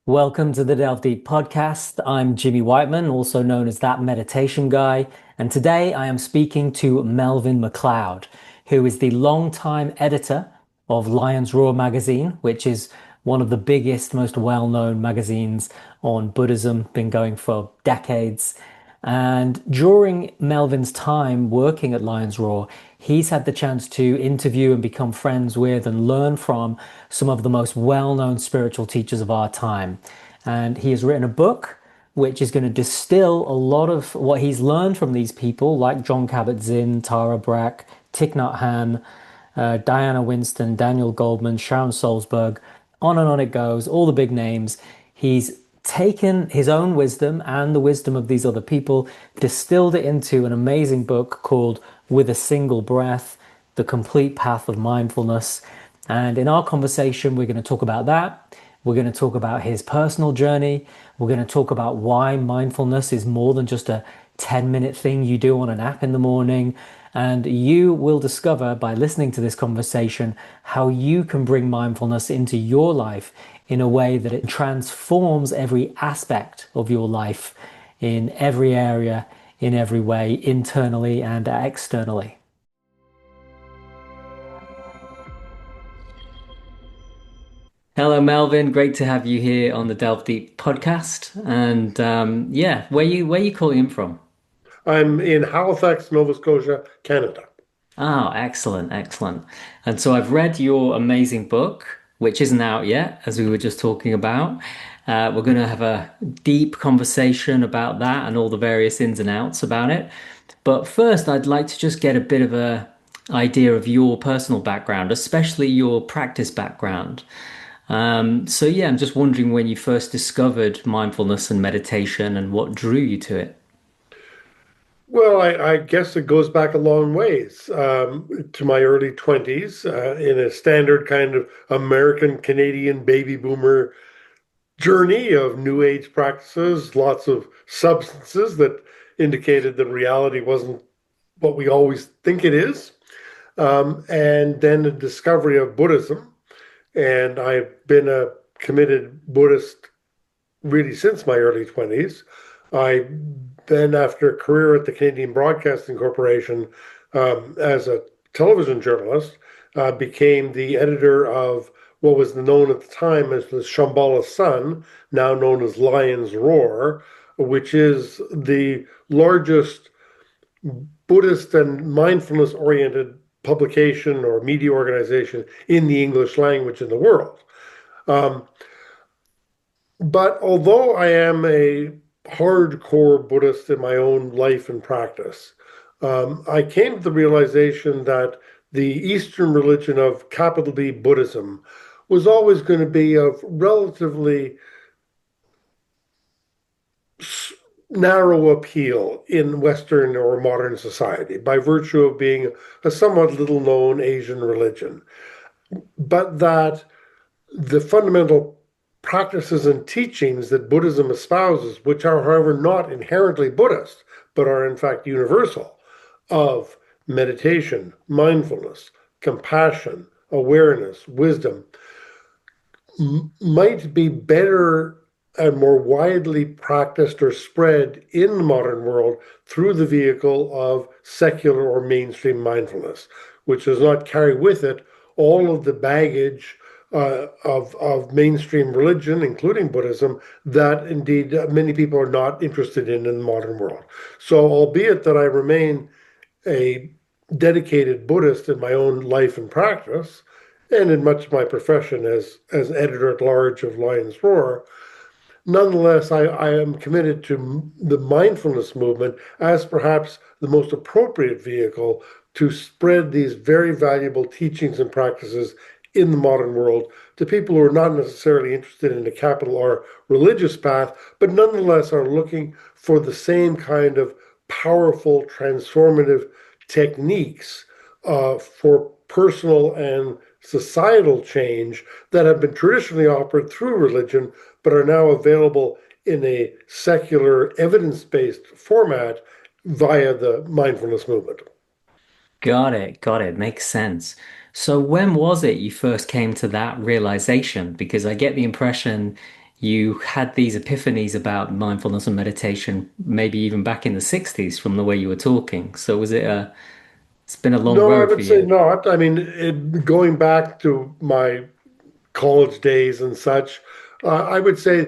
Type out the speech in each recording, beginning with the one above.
Welcome to the Delve Deep podcast. I'm Jimmy Wightman, also known as That Meditation Guy. And today I am speaking to Melvin McLeod, who is the longtime editor of Lion's Roar magazine, which is one of the biggest, most well-known magazines on Buddhism, been going for decades. And during Melvin's time working at Lion's Roar, he's had the chance to interview and become friends with and learn from some of the most well-known spiritual teachers of our time. And he has written a book which is going to distill a lot of what he's learned from these people, like Jon Kabat-Zinn, Tara Brach, Thich Nhat Hanh, Diana Winston, Daniel Goleman, Sharon Salzberg, on and on it goes, all the big names. He's taken his own wisdom and the wisdom of these other people, distilled it into an amazing book called With a Single Breath, The Complete Path of Mindfulness. And in our conversation, we're going to talk about that. We're going to talk about his personal journey. We're going to talk about why mindfulness is more than just a 10-minute thing you do on an app in the morning. And you will discover by listening to this conversation how you can bring mindfulness into your life in a way that it transforms every aspect of your life in every area, in every way, internally and externally. Hello, Melvin. Great to have you here on the Delve Deep podcast. And yeah, where you calling in from? I'm in Halifax, Nova Scotia, Canada. Oh, excellent, excellent. And so I've read your amazing book, which isn't out yet, as we were just talking about. We're going to have a deep conversation about that and all the various ins and outs about it. But first, I'd like to just get a bit of a idea of your personal background, especially your practice background. So yeah, I'm just wondering when you first discovered mindfulness and meditation and what drew you to it. Well, I guess it goes back a long ways to my early 20s in a standard kind of American Canadian baby boomer journey of New Age practices, lots of substances that indicated that reality wasn't what we always think it is. And then the discovery of Buddhism. And I've been a committed Buddhist really since my early 20s. I then, after a career at the Canadian Broadcasting Corporation as a television journalist, became the editor of what was known at the time as the Shambhala Sun, now known as Lion's Roar, which is the largest Buddhist and mindfulness oriented publication or media organization in the English language in the world. Um, but although I am a hardcore Buddhist in my own life and practice, I came to the realization that the Eastern religion of capital B Buddhism was always going to be of relatively narrow appeal in Western or modern society by virtue of being a somewhat little known Asian religion. But that the fundamental practices and teachings that Buddhism espouses, which are, however, not inherently Buddhist, but are in fact universal, of meditation, mindfulness, compassion, awareness, wisdom, might be better and more widely practiced or spread in the modern world through the vehicle of secular or mainstream mindfulness, which does not carry with it all of the baggage of mainstream religion, including Buddhism, that indeed many people are not interested in the modern world. So, albeit that I remain a dedicated Buddhist in my own life and practice, and in much of my profession as editor at large of Lion's Roar, nonetheless, I am committed to the mindfulness movement as perhaps the most appropriate vehicle to spread these very valuable teachings and practices in the modern world to people who are not necessarily interested in the capital or religious path, but nonetheless are looking for the same kind of powerful, transformative techniques for personal and societal change that have been traditionally offered through religion, but are now available in a secular, evidence based format via the mindfulness movement. Got it. Got it. Makes sense. So when was it you first came to that realization? Because I get the impression you had these epiphanies about mindfulness and meditation, maybe even back in the 60s from the way you were talking. So it's been a long No, I road for would say you. not. I mean, going back to my college days and such, I would say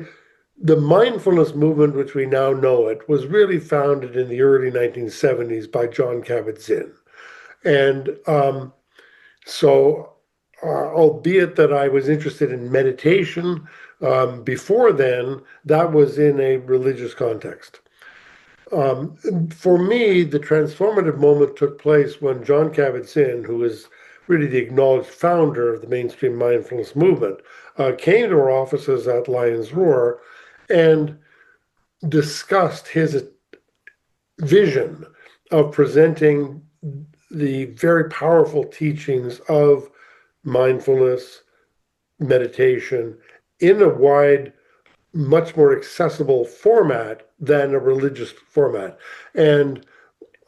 the mindfulness movement, which we now know it, was really founded in the early 1970s by Jon Kabat-Zinn. And so, albeit that I was interested in meditation before then, that was in a religious context. For me, the transformative moment took place when Jon Kabat-Zinn, who is really the acknowledged founder of the mainstream mindfulness movement, came to our offices at Lions Roar and discussed his vision of presenting the very powerful teachings of mindfulness, meditation in a wide, much more accessible format than a religious format. And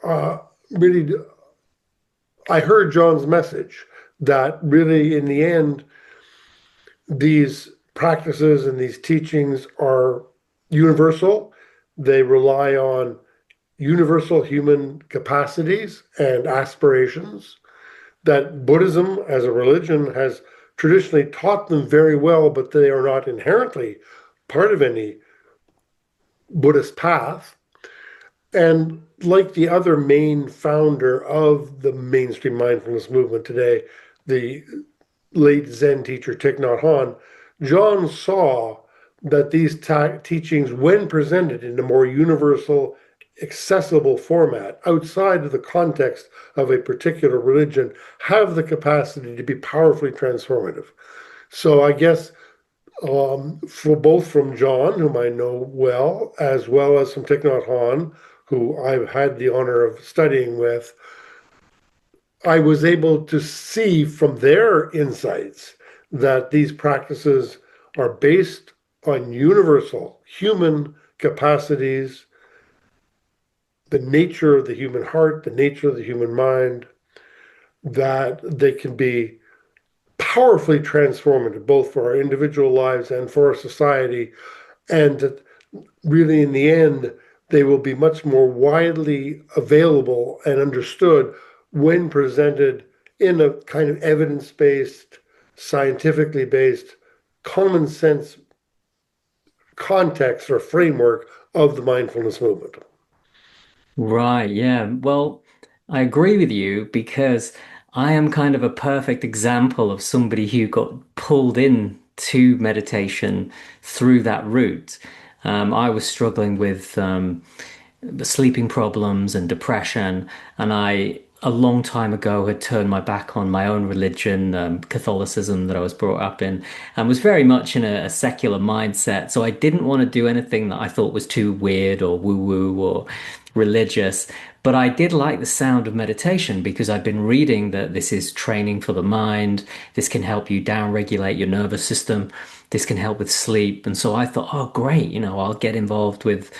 uh, really, I heard John's message that really, in the end, these practices and these teachings are universal. They rely on universal human capacities and aspirations, that Buddhism as a religion has traditionally taught them very well, but they are not inherently part of any Buddhist path. And like the other main founder of the mainstream mindfulness movement today, the late Zen teacher Thich Nhat Hanh, John saw that these teachings, when presented in a more universal, accessible format outside of the context of a particular religion, have the capacity to be powerfully transformative. So I guess for both from John, whom I know well as from Thich Nhat Hanh, who I've had the honor of studying with, I was able to see from their insights that these practices are based on universal human capacities, the nature of the human heart, the nature of the human mind, that they can be powerfully transformative, both for our individual lives and for our society, and that really, in the end, they will be much more widely available and understood when presented in a kind of evidence-based, scientifically based, common sense context or framework of the mindfulness movement. Right, yeah. Well, I agree with you because I am kind of a perfect example of somebody who got pulled in to meditation through that route. I was struggling with sleeping problems and depression, and a long time ago, had turned my back on my own religion, Catholicism that I was brought up in, and was very much in a secular mindset. So I didn't want to do anything that I thought was too weird or woo-woo or religious. But I did like the sound of meditation because I've been reading that this is training for the mind. This can help you down-regulate your nervous system. This can help with sleep. And so I thought, oh, great, I'll get involved with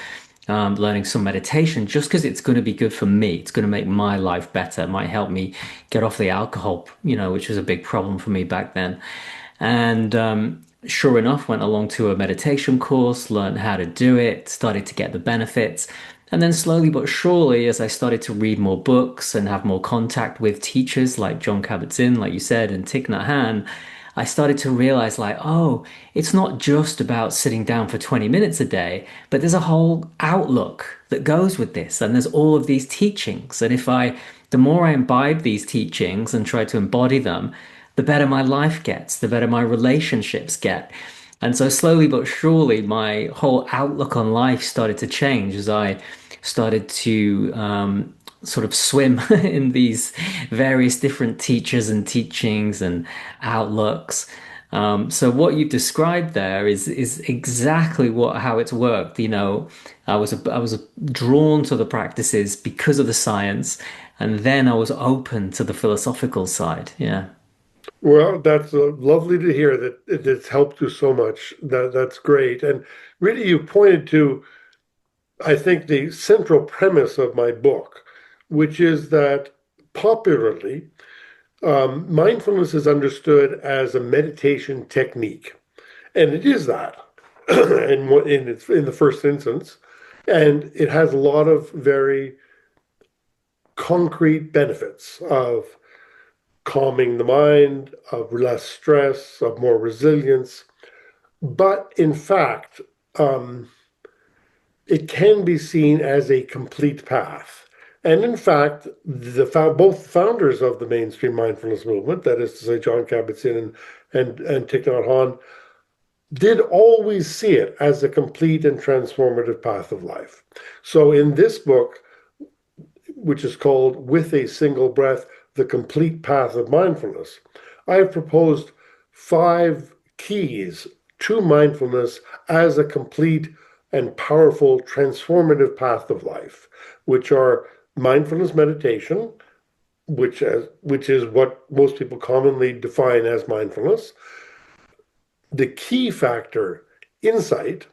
learning some meditation just because it's going to be good for me. It's going to make my life better. It might help me get off the alcohol, which was a big problem for me back then. And sure enough, went along to a meditation course, learned how to do it, started to get the benefits. And then slowly but surely, as I started to read more books and have more contact with teachers like Jon Kabat-Zinn, like you said, and Thich Nhat Hanh, I started to realize like, oh, it's not just about sitting down for 20 minutes a day, but there's a whole outlook that goes with this. And there's all of these teachings. And the more I imbibe these teachings and try to embody them, the better my life gets, the better my relationships get. And so slowly but surely, my whole outlook on life started to change as I started to sort of swim in these various different teachers and teachings and outlooks. So what you described there is exactly how it's worked. I was drawn to the practices because of the science, and then I was open to the philosophical side. Yeah. Well, that's lovely to hear that it's helped you so much. That's great. And really, you pointed to, I think, the central premise of my book, which is that popularly, mindfulness is understood as a meditation technique. And it is that. in the first instance, and it has a lot of very concrete benefits of calming the mind, of less stress, of more resilience. But in fact, it can be seen as a complete path. And in fact, both founders of the mainstream mindfulness movement, that is to say, Jon Kabat-Zinn and Thich Nhat Hanh, did always see it as a complete and transformative path of life. So in this book, which is called With a Single Breath, The Complete Path of Mindfulness, I have proposed 5 keys to mindfulness as a complete and powerful transformative path of life, which are mindfulness meditation, which is what most people commonly define as mindfulness, the key factor, insight,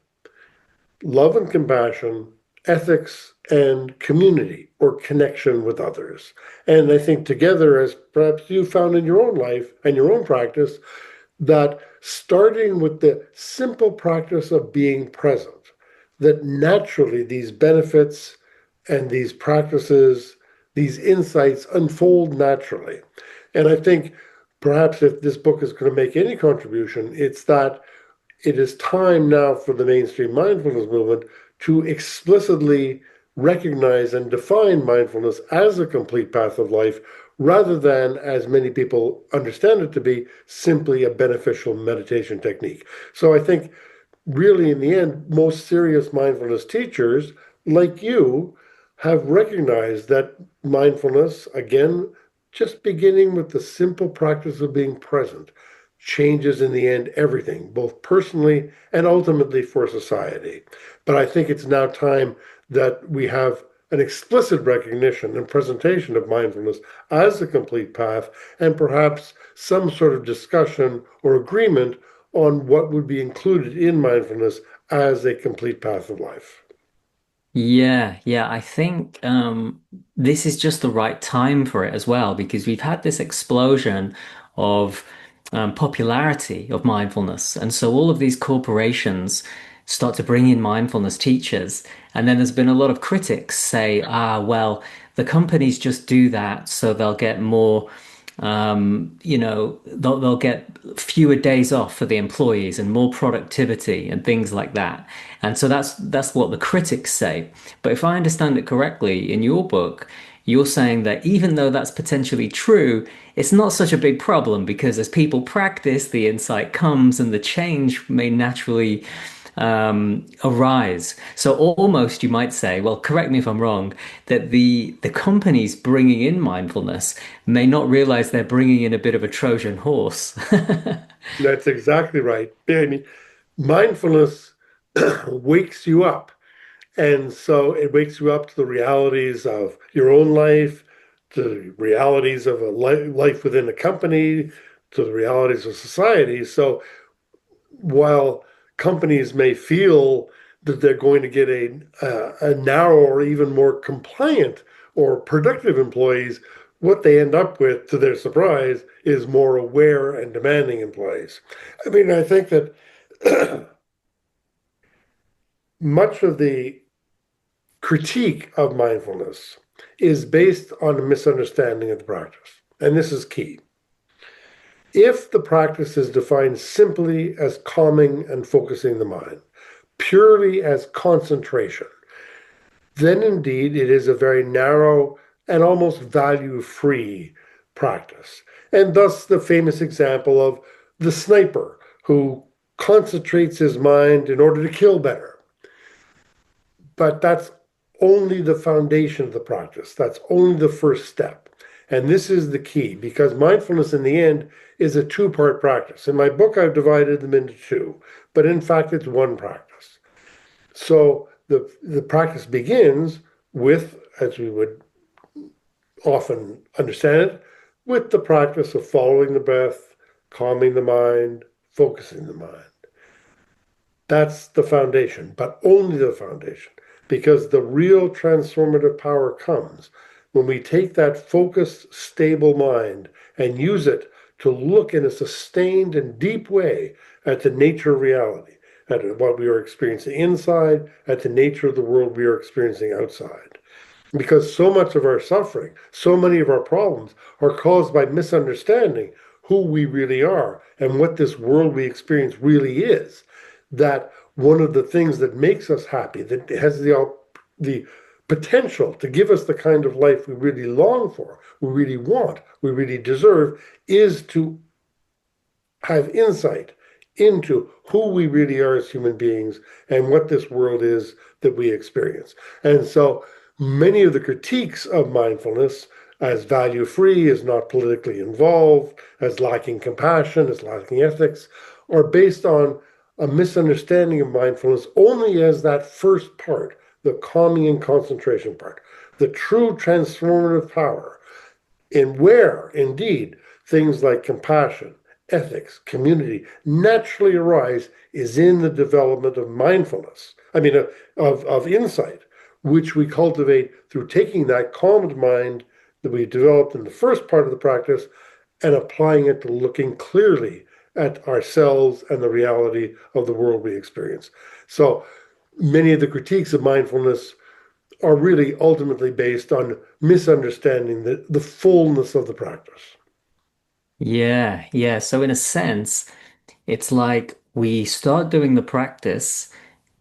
love and compassion, ethics, and community or connection with others. And I think together, as perhaps you found in your own life and your own practice, that starting with the simple practice of being present, that naturally these benefits and these practices, these insights unfold naturally. And I think perhaps if this book is going to make any contribution, it's that it is time now for the mainstream mindfulness movement to explicitly recognize and define mindfulness as a complete path of life rather than, as many people understand it to be, simply a beneficial meditation technique. So I think really in the end, most serious mindfulness teachers like you have recognized that mindfulness, again, just beginning with the simple practice of being present, changes in the end everything, both personally and ultimately for society. But I think it's now time that we have an explicit recognition and presentation of mindfulness as a complete path, and perhaps some sort of discussion or agreement on what would be included in mindfulness as a complete path of life. Yeah. I think this is just the right time for it as well, because we've had this explosion of popularity of mindfulness. And so all of these corporations start to bring in mindfulness teachers. And then there's been a lot of critics say, well, the companies just do that so they'll get more they'll get fewer days off for the employees and more productivity and things like that. And so that's what the critics say. But if I understand it correctly, in your book, you're saying that even though that's potentially true, it's not such a big problem because as people practice, the insight comes and the change may naturally arise. So almost you might say, well, correct me if I'm wrong, that the companies bringing in mindfulness may not realize they're bringing in a bit of a Trojan horse. That's exactly right. I mean, mindfulness wakes you up. And so it wakes you up to the realities of your own life, to the realities of a life within a company, to the realities of society. So while companies may feel that they're going to get a narrow or even more compliant or productive employees, what they end up with, to their surprise, is more aware and demanding employees. I mean, I think that much of the critique of mindfulness is based on a misunderstanding of the practice. And this is key. If the practice is defined simply as calming and focusing the mind, purely as concentration, then indeed it is a very narrow and almost value-free practice. And thus the famous example of the sniper who concentrates his mind in order to kill better. But that's only the foundation of the practice. That's only the first step. And this is the key, because mindfulness in the end is a 2-part practice. In my book, I've divided them into 2, but in fact, it's one practice. So the practice begins with, as we would often understand it, with the practice of following the breath, calming the mind, focusing the mind. That's the foundation, but only the foundation, because the real transformative power comes when we take that focused, stable mind and use it to look in a sustained and deep way at the nature of reality. at what we are experiencing inside, at the nature of the world we are experiencing outside. Because so much of our suffering, so many of our problems are caused by misunderstanding who we really are and what this world we experience really is. That one of the things that makes us happy, that has the potential to give us the kind of life we really long for, we really want, we really deserve, is to have insight into who we really are as human beings and what this world is that we experience. And so many of the critiques of mindfulness as value free, as not politically involved, as lacking compassion, as lacking ethics, are based on a misunderstanding of mindfulness only as that first part, the calming and concentration part, the true transformative power, in where, indeed, things like compassion, ethics, community naturally arise is in the development of mindfulness. Of insight, which we cultivate through taking that calmed mind that we developed in the first part of the practice and applying it to looking clearly at ourselves and the reality of the world we experience. So many of the critiques of mindfulness are really ultimately based on misunderstanding the fullness of the practice. Yeah, yeah. So in a sense, it's like we start doing the practice,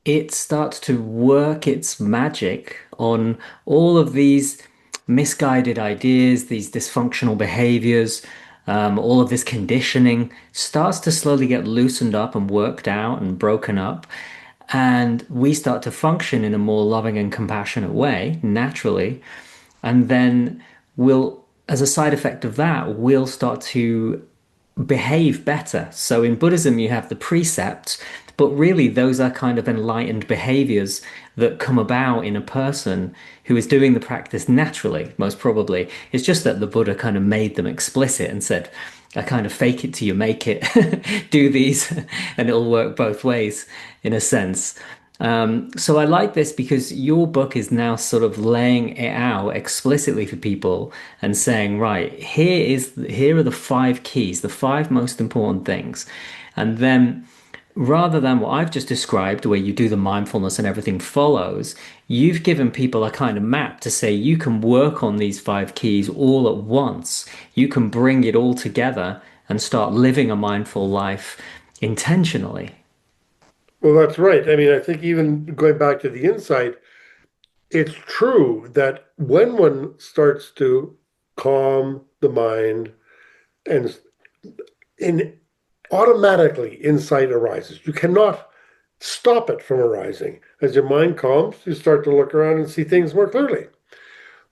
it starts to work its magic on all of these misguided ideas, these dysfunctional behaviors, all of this conditioning starts to slowly get loosened up and worked out and broken up. And we start to function in a more loving and compassionate way naturally. And then we'll, as a side effect of that, we'll start to behave better. So in Buddhism, you have the precepts, but really those are kind of enlightened behaviors that come about in a person who is doing the practice naturally, most probably. It's just that the Buddha kind of made them explicit and said, I kind of fake it till you make it, do these, and it'll work both ways in a sense. So I like this because your book is now sort of laying it out explicitly for people and saying, right, here are the five keys, the five most important things. And then rather than what I've just described, where you do the mindfulness and everything follows, you've given people a kind of map to say you can work on these five keys all at once. You can bring it all together and start living a mindful life intentionally. Well, that's right. I think even going back to the insight, it's true that when one starts to calm the mind and in automatically insight arises. You cannot stop it from arising. As your mind calms, you start to look around and see things more clearly.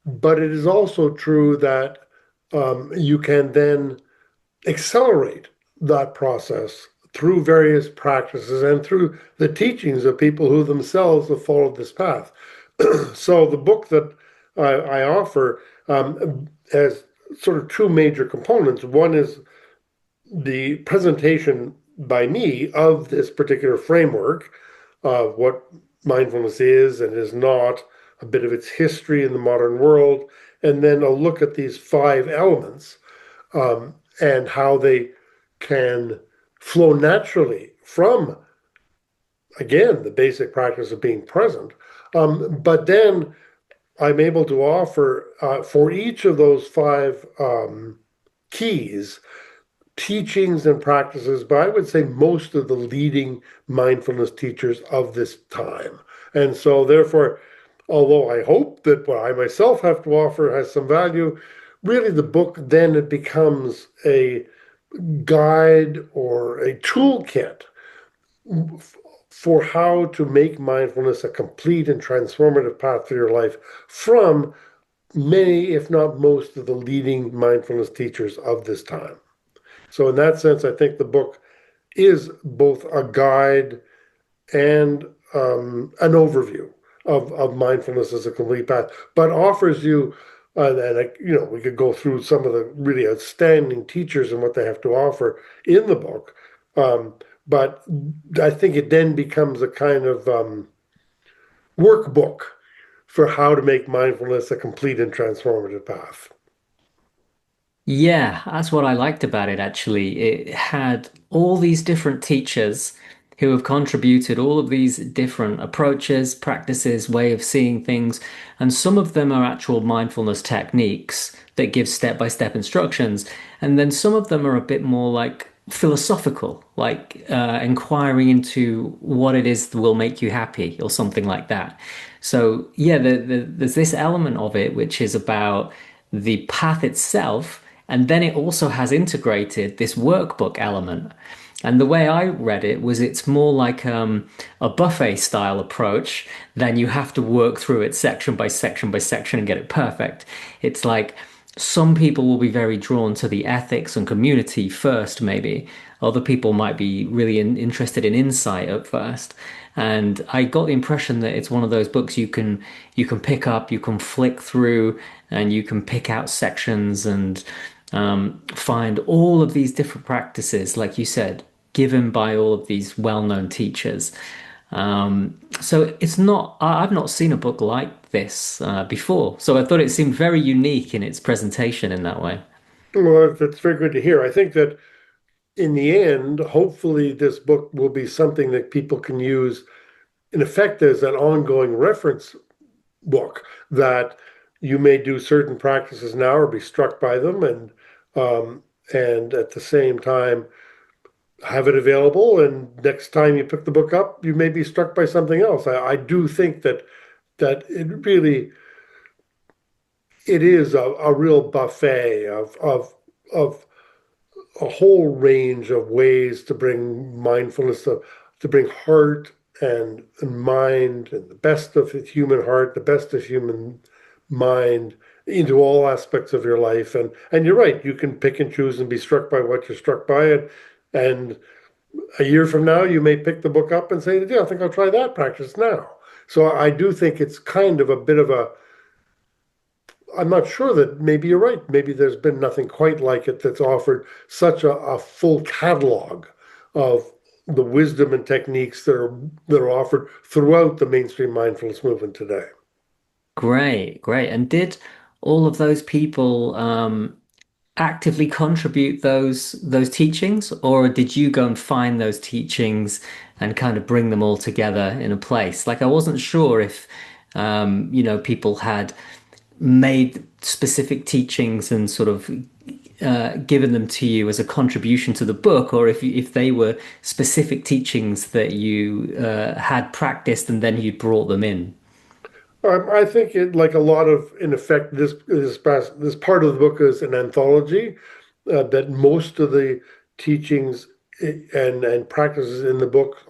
But it is also true that you can then accelerate that process through various practices and through the teachings of people who themselves have followed this path. So the book that I offer has sort of two major components. One is the presentation by me of this particular framework of what mindfulness is and is not, a bit of its history in the modern world, and then a look at these five elements and how they can flow naturally from, again, the basic practice of being present. But then I'm able to offer for each of those five keys teachings and practices, but I would say most of the leading mindfulness teachers of this time. And so, therefore, although I hope that what I myself have to offer has some value, really the book then it becomes a guide or a toolkit for how to make mindfulness a complete and transformative path for your life from many, if not most, of the leading mindfulness teachers of this time. So, in that sense, I think the book is both a guide and an overview of mindfulness as a complete path, but offers you, we could go through some of the really outstanding teachers and what they have to offer in the book. But I think it then becomes a kind of workbook for how to make mindfulness a complete and transformative path. Yeah, that's what I liked about it actually. It had all these different teachers who have contributed all of these different approaches, practices, way of seeing things, and some of them are actual mindfulness techniques that give step-by-step instructions, and then some of them are a bit more like philosophical, like inquiring into what it is that will make you happy or something like that. So yeah, there's this element of it which is about the path itself, and then it also has integrated this workbook element. And the way I read it was it's more like a buffet style approach. Then you have to work through it section by section by section and get it perfect. It's like some people will be very drawn to the ethics and community first, maybe. Other people might be really interested in insight at first. And I got the impression that it's one of those books you can pick up, you can flick through, and you can pick out sections and find all of these different practices, like you said, given by all of these well-known teachers. So it's not, I've not seen a book like this before. So I thought it seemed very unique in its presentation in that way. Well, that's very good to hear. I think that in the end, hopefully, this book will be something that people can use in effect as an ongoing reference book that you may do certain practices now or be struck by them and at the same time have it available and next time you pick the book up you may be struck by something else. I do think that it is a real buffet of a whole range of ways to bring mindfulness to bring heart and mind and the best of the human heart, the best of human mind into all aspects of your life. And you're right, you can pick and choose and be struck by what you're struck by. And a year from now, you may pick the book up and say, yeah, I think I'll try that practice now. So I do think it's kind of a bit of a I'm not sure that maybe you're right. Maybe there's been nothing quite like it that's offered such a full catalog of the wisdom and techniques that are offered throughout the mainstream mindfulness movement today. Great, great. And did all of those people actively contribute those teachings, or did you go and find those teachings and kind of bring them all together in a place? Like I wasn't sure if people had made specific teachings and sort of given them to you as a contribution to the book, or if they were specific teachings that you had practiced and then you brought them in. I think like a lot of, in effect, this part of the book is an anthology that most of the teachings and practices in the book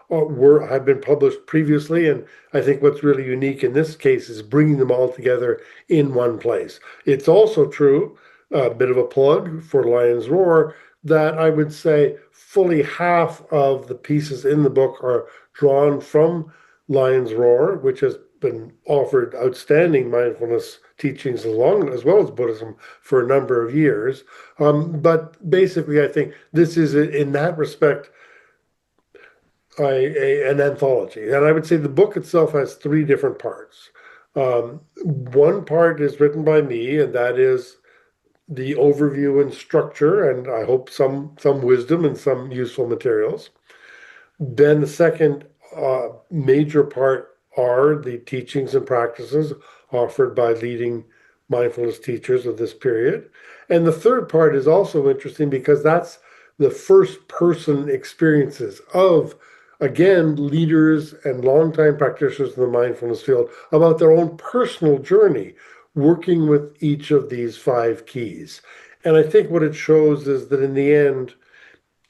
have been published previously, and I think what's really unique in this case is bringing them all together in one place. It's also true, a bit of a plug for Lion's Roar, that I would say fully half of the pieces in the book are drawn from Lion's Roar, which has been offered outstanding mindfulness teachings as well as Buddhism for a number of years. But basically, I think this is, in that respect, an anthology. And I would say the book itself has three different parts. One part is written by me, and that is the overview and structure, and I hope some wisdom and some useful materials. Then the second major part are the teachings and practices offered by leading mindfulness teachers of this period. And the third part is also interesting because that's the first person experiences of, again, leaders and longtime practitioners in the mindfulness field about their own personal journey working with each of these five keys. And I think what it shows is that in the end,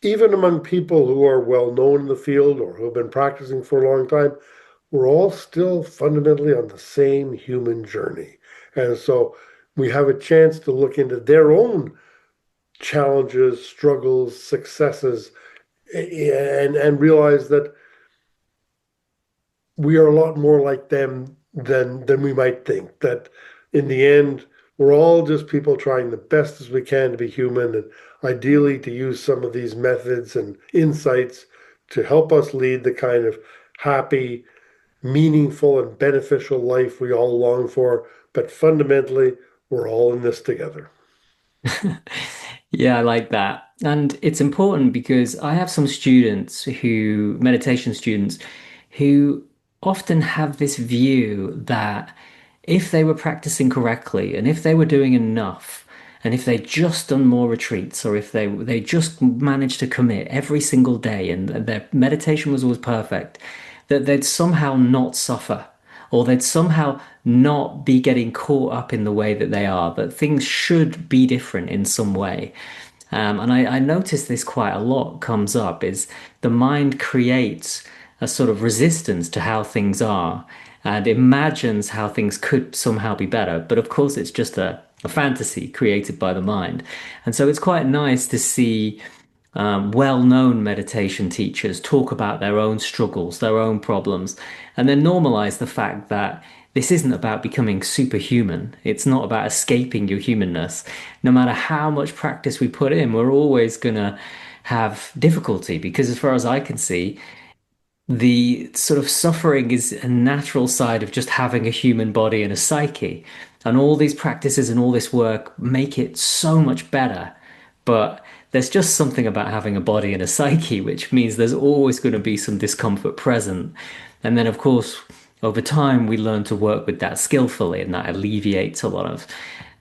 even among people who are well known in the field or who have been practicing for a long time, we're all still fundamentally on the same human journey. And so we have a chance to look into their own challenges, struggles, successes, and realize that we are a lot more like them than we might think. That in the end, we're all just people trying the best as we can to be human and ideally to use some of these methods and insights to help us lead the kind of happy, meaningful, and beneficial life we all long for. But fundamentally, we're all in this together. Yeah, I like that. And it's important because I have some students who, meditation students, who often have this view that if they were practicing correctly and if they were doing enough, and if they just done more retreats, or if they just managed to commit every single day and their meditation was always perfect, that they'd somehow not suffer, or they'd somehow not be getting caught up in the way that they are, that things should be different in some way. And I notice this quite a lot comes up is the mind creates a sort of resistance to how things are and imagines how things could somehow be better. But of course, it's just a fantasy created by the mind. And so it's quite nice to see well-known meditation teachers talk about their own struggles, their own problems, and then normalize the fact that this isn't about becoming superhuman. It's not about escaping your humanness. No matter how much practice we put in, we're always gonna have difficulty because, as far as I can see, the sort of suffering is a natural side of just having a human body and a psyche. And all these practices and all this work make it so much better. But there's just something about having a body and a psyche, which means there's always going to be some discomfort present. And then, of course, over time, we learn to work with that skillfully, and that alleviates a lot of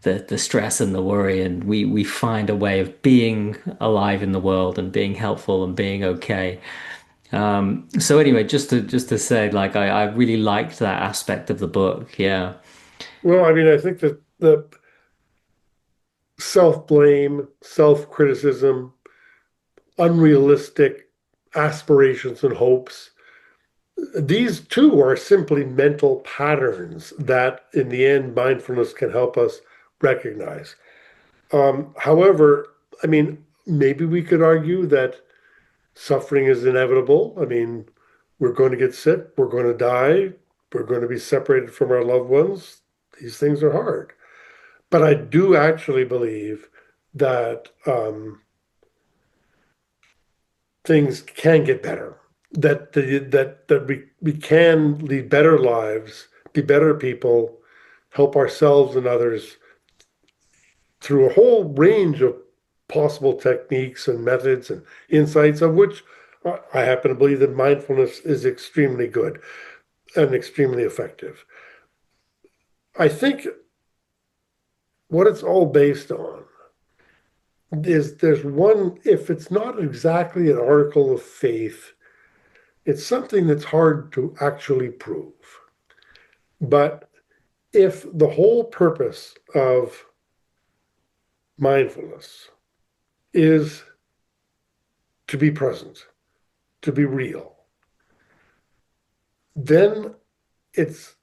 the stress and the worry. And we find a way of being alive in the world and being helpful and being okay. So anyway, just to say, like I really liked that aspect of the book. Yeah. Well, I mean, I think that the self-blame, self-criticism, unrealistic aspirations and hopes, these too are simply mental patterns that, in the end, mindfulness can help us recognize. However, I mean, maybe we could argue that suffering is inevitable. I mean, we're going to get sick, we're going to die, we're going to be separated from our loved ones. These things are hard. But I do actually believe that things can get better. That we can lead better lives, be better people, help ourselves and others through a whole range of possible techniques and methods and insights, of which I happen to believe that mindfulness is extremely good and extremely effective. I think what it's all based on is there's one, if it's not exactly an article of faith, it's something that's hard to actually prove. But if the whole purpose of mindfulness is to be present, to be real, then it's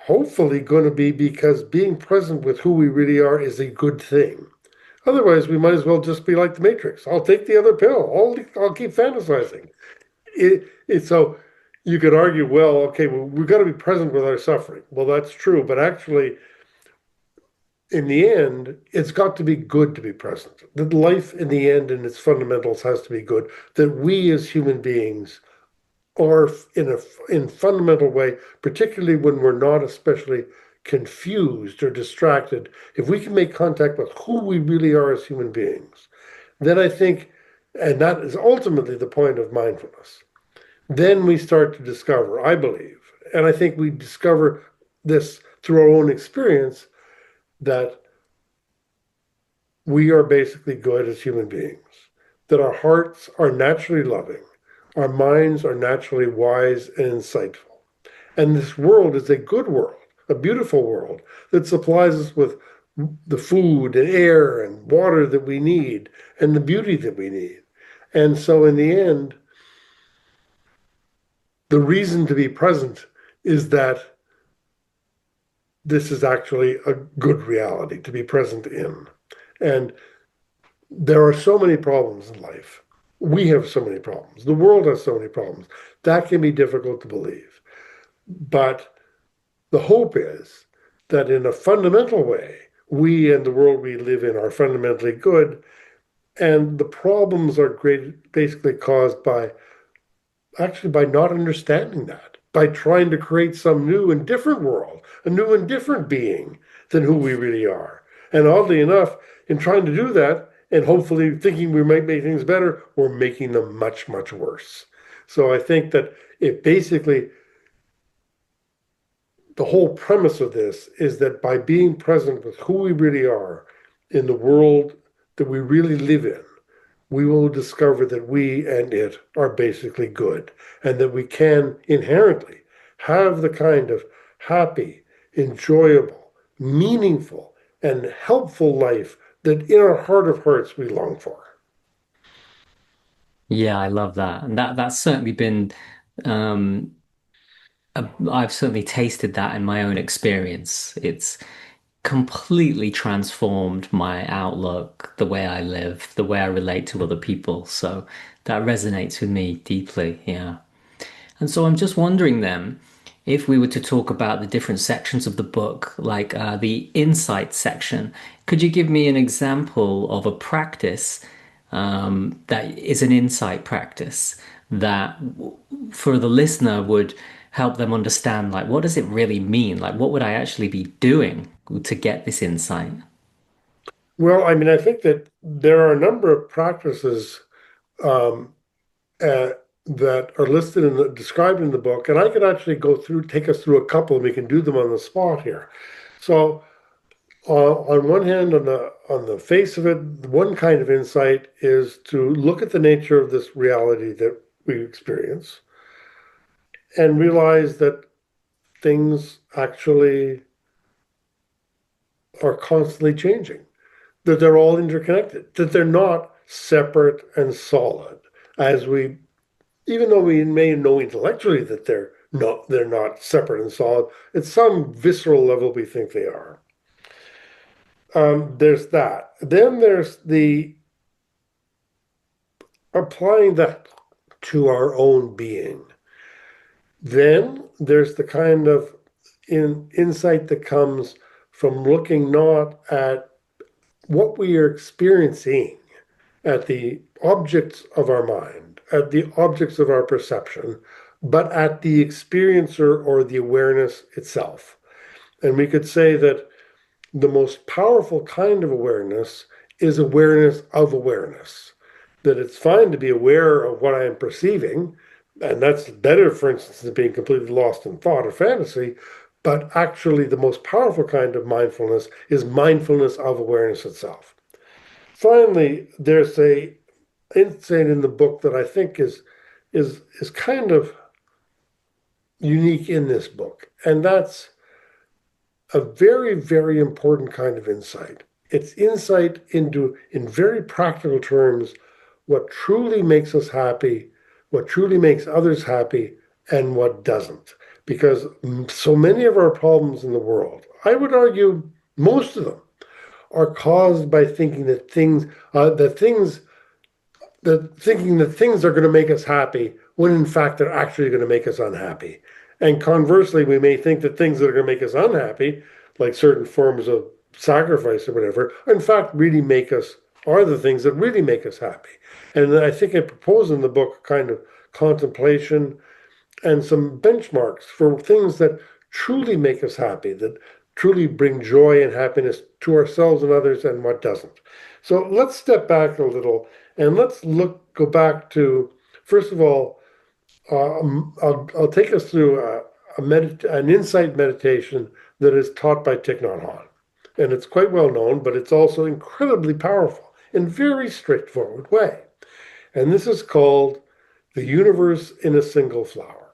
hopefully going to be because being present with who we really are is a good thing. Otherwise, we might as well just be like the Matrix. I'll take the other pill. I'll keep fantasizing. So you could argue, well, okay, well, we've got to be present with our suffering. Well, that's true, but actually, in the end, it's got to be good to be present. That life, in the end, in its fundamentals, has to be good. That we as human beings are in fundamental way, particularly when we're not especially confused or distracted, if we can make contact with who we really are as human beings, then I think, and that is ultimately the point of mindfulness, then we start to discover, I believe, and I think we discover this through our own experience, that we are basically good as human beings, that our hearts are naturally loving, our minds are naturally wise and insightful. And this world is a good world, a beautiful world that supplies us with the food and air and water that we need and the beauty that we need. And so, in the end, the reason to be present is that this is actually a good reality to be present in. And there are so many problems in life. We have so many problems. The world has so many problems. That can be difficult to believe. But the hope is that in a fundamental way, we and the world we live in are fundamentally good. And the problems are basically caused by actually by not understanding that, by trying to create some new and different world, a new and different being than who we really are. And oddly enough, in trying to do that, and hopefully thinking we might make things better, we're making them much, much worse. So I think that it basically, the whole premise of this is that by being present with who we really are in the world that we really live in, we will discover that we and it are basically good, and that we can inherently have the kind of happy, enjoyable, meaningful, and helpful life that in our heart of hearts we long for. Yeah, I love that. And that's certainly been um I've certainly tasted that in my own experience. It's completely transformed my outlook, the way I live, the way I relate to other people. So that resonates with me deeply. Yeah. And so I'm just wondering then, if we were to talk about the different sections of the book, like the insight section, could you give me an example of a practice that is an insight practice that for the listener would help them understand, like, what does it really mean? Like, what would I actually be doing to get this insight? Well, I mean, I think that there are a number of practices um, uh, that are listed in described in the book, and I could actually take us through a couple, and we can do them on the spot here. So, on one hand, on the face of it, one kind of insight is to look at the nature of this reality that we experience and realize that things actually are constantly changing, that they're all interconnected, that they're not separate and solid, as we even though we may know intellectually that they're not separate and solid, at some visceral level we think they are. There's that. Then there's the applying that to our own being. Then there's the kind of insight that comes from looking not at what we are experiencing, at the objects of our mind, at the objects of our perception, but at the experiencer or the awareness itself. And we could say that the most powerful kind of awareness is awareness of awareness. That it's fine to be aware of what I am perceiving, and that's better, for instance, than being completely lost in thought or fantasy. But actually, the most powerful kind of mindfulness is mindfulness of awareness itself. Finally, there's a insight in the book that I think is kind of unique in this book, and that's a very, very important kind of insight. It's insight into, in very practical terms, what truly makes us happy, what truly makes others happy, and what doesn't. Because so many of our problems in the world, I would argue most of them, are caused by thinking that things are going to make us happy when in fact they're actually going to make us unhappy. And conversely, we may think that things that are going to make us unhappy, like certain forms of sacrifice or whatever, in fact are the things that really make us happy. And I think I propose in the book kind of contemplation and some benchmarks for things that truly make us happy, that truly bring joy and happiness to ourselves and others, and what doesn't. So let's step back a little and go back to, first of all, I'll take us through an insight meditation that is taught by Thich Nhat Hanh. And it's quite well known, but it's also incredibly powerful in very straightforward way. And this is called The Universe in a Single Flower.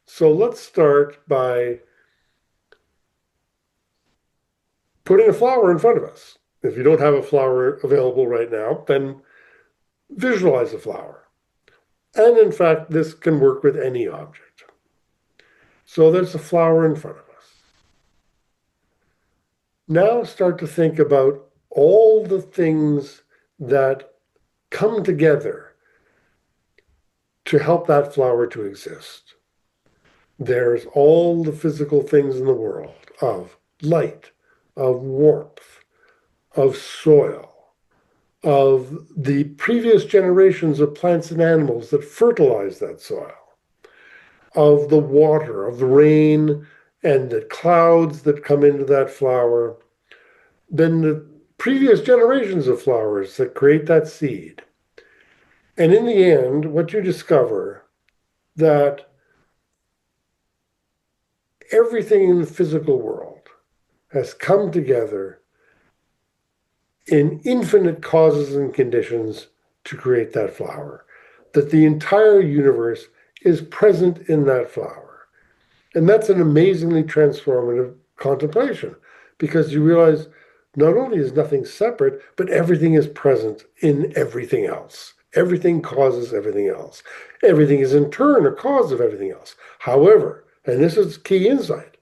So let's start by putting a flower in front of us. If you don't have a flower available right now, then visualize a flower. And in fact, this can work with any object. So there's a flower in front of us. Now start to think about all the things that come together to help that flower to exist. There's all the physical things in the world of light, of warmth, of soil, of the previous generations of plants and animals that fertilize that soil, of the water, of the rain, and the clouds that come into that flower, then previous generations of flowers that create that seed. And in the end, what you discover that everything in the physical world has come together in infinite causes and conditions to create that flower, that the entire universe is present in that flower. And that's an amazingly transformative contemplation, because you realize not only is nothing separate, but everything is present in everything else. Everything causes everything else. Everything is in turn a cause of everything else. However, and this is key insight,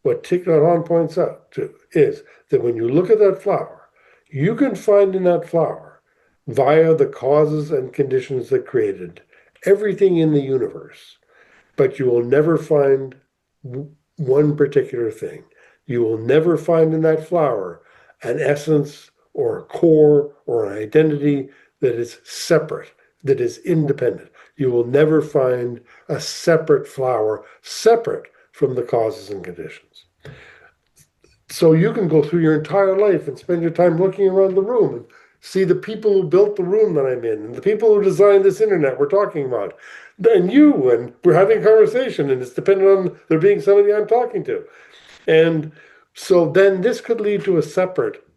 what Thich Nhat Hanh points out too is that when you look at that flower, you can find in that flower, via the causes and conditions that created everything in the universe, but you will never find one particular thing. You will never find in that flower an essence or a core or an identity that is separate, that is independent. You will never find a separate flower, separate from the causes and conditions. So you can go through your entire life and spend your time looking around the room and see the people who built the room that I'm in and the people who designed this internet we're talking about. And we're having a conversation, and it's dependent on there being somebody I'm talking to. And so then this could lead to a separate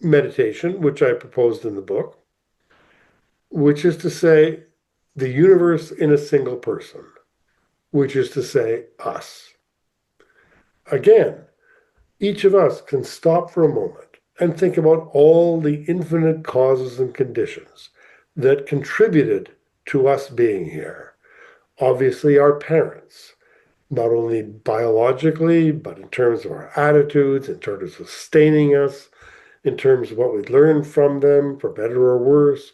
meditation, which I proposed in the book, which is to say the universe in a single person, which is to say us. Again, each of us can stop for a moment and think about all the infinite causes and conditions that contributed to us being here. Obviously, our parents, not only biologically, but in terms of our attitudes, in terms of sustaining us, in terms of what we learn from them, for better or worse,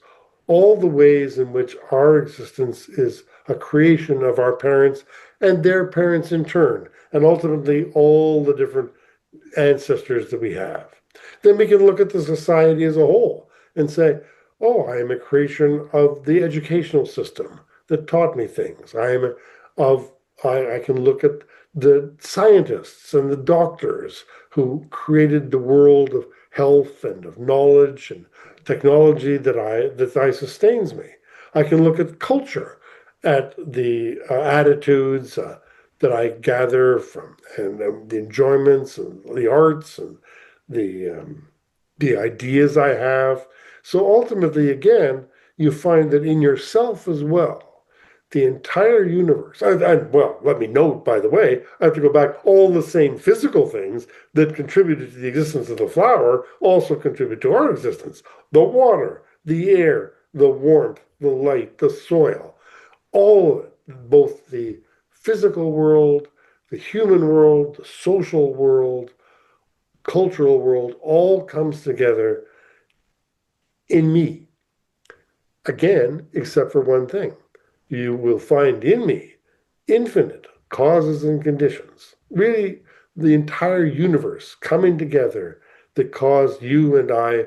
all the ways in which our existence is a creation of our parents and their parents in turn, and ultimately all the different ancestors that we have. Then we can look at the society as a whole and say, oh, I am a creation of the educational system that taught me things. I can look at the scientists and the doctors who created the world of health and of knowledge and technology that sustains me. I can look at culture, at the attitudes that I gather from, and the enjoyments and the arts and the ideas I have. So ultimately, again, you find that in yourself as well, the entire universe, and well, let me note, by the way, I have to go back, all the same physical things that contributed to the existence of the flower also contribute to our existence. The water, the air, the warmth, the light, the soil, all of it, both the physical world, the human world, the social world, cultural world, all comes together in me. Again, except for one thing. You will find in me infinite causes and conditions, really the entire universe coming together that caused you and I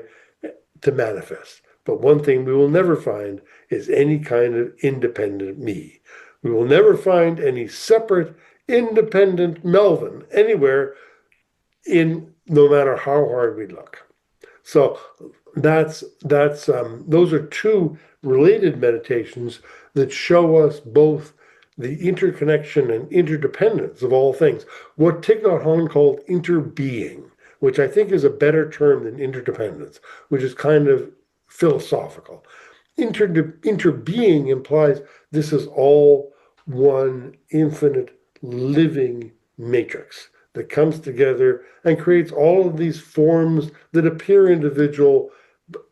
to manifest. But one thing we will never find is any kind of independent me. We will never find any separate, independent Melvin anywhere, in no matter how hard we look. So those are two related meditations that show us both the interconnection and interdependence of all things. What Thich Nhat Hanh called interbeing, which I think is a better term than interdependence, which is kind of philosophical. Interbeing implies this is all one infinite living matrix that comes together and creates all of these forms that appear individual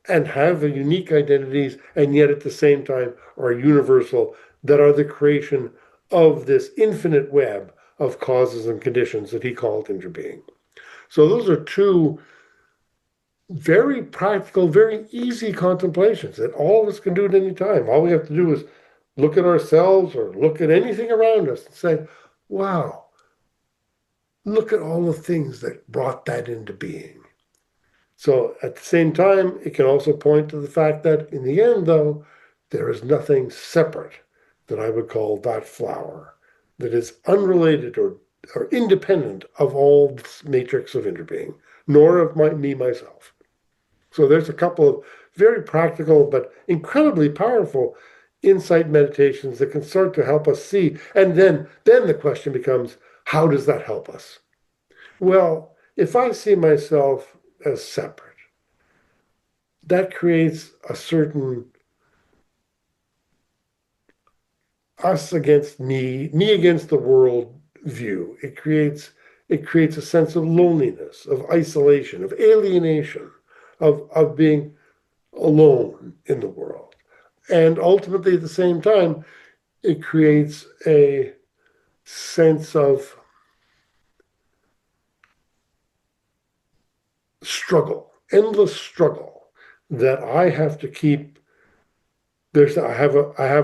and have unique identities, and yet at the same time are universal, that are the creation of this infinite web of causes and conditions that he called interbeing. So those are two very practical, very easy contemplations that all of us can do at any time. All we have to do is look at ourselves or look at anything around us and say, wow, look at all the things that brought that into being. So at the same time, it can also point to the fact that in the end, though, there is nothing separate that I would call that flower, that is unrelated or are independent of all this matrix of interbeing, nor of me myself. So there's a couple of very practical but incredibly powerful insight meditations that can start to help us see. And then the question becomes, how does that help us? Well, if I see myself as separate, that creates a certain us against me against the world view. It creates a sense of loneliness, of isolation, of alienation, of being alone in the world. And ultimately, at the same time, it creates a sense of struggle, endless struggle that I have to keep. I have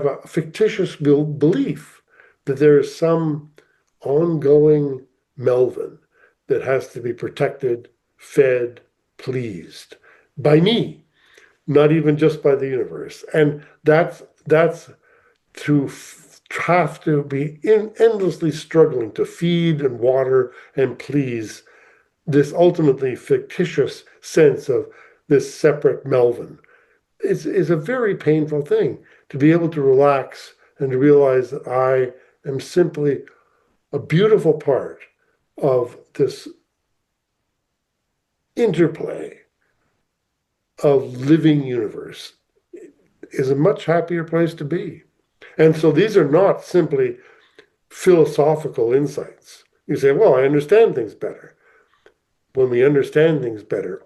a fictitious belief that there is some ongoing Melvin that has to be protected, fed, pleased by me, not even just by the universe. And that's to have to be endlessly struggling to feed and water and please this ultimately fictitious sense of this separate Melvin is a very painful thing to be able to relax and to realize that I am simply a beautiful part of this interplay of living universe is a much happier place to be. And so these are not simply philosophical insights. You say, well, I understand things better. When we understand things better,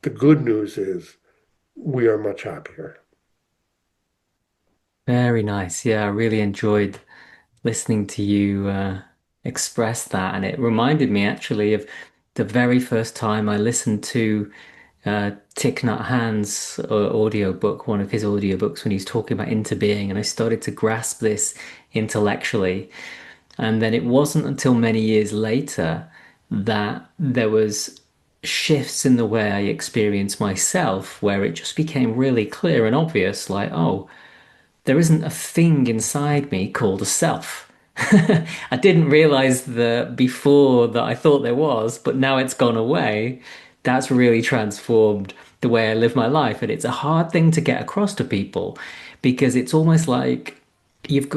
the good news is we are much happier. Very nice. Yeah, I really enjoyed listening to you express that. And it reminded me actually of the very first time I listened to Thich Nhat Hanh's audiobook, one of his audiobooks, when he's talking about interbeing. And I started to grasp this intellectually. And then it wasn't until many years later that there was shifts in the way I experienced myself, where it just became really clear and obvious, like, oh, there isn't a thing inside me called a self. I didn't realize that before that I thought there was, but now it's gone away. That's really transformed the way I live my life. And it's a hard thing to get across to people because it's almost like they've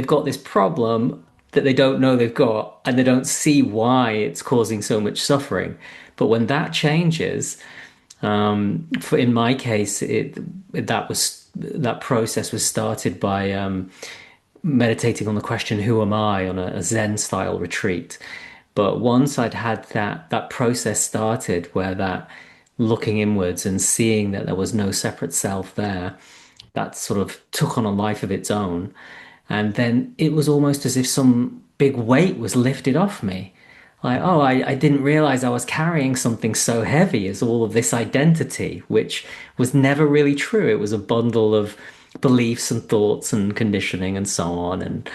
got this problem that they don't know they've got and they don't see why it's causing so much suffering. But when that changes, for in my case, that process was started by meditating on the question, "Who am I?" on a Zen style retreat. But once I'd had that process started, where that looking inwards and seeing that there was no separate self there, that sort of took on a life of its own. And then it was almost as if some big weight was lifted off me. Like, oh, I didn't realize I was carrying something so heavy as all of this identity, which was never really true. It was a bundle of beliefs and thoughts and conditioning and so on. And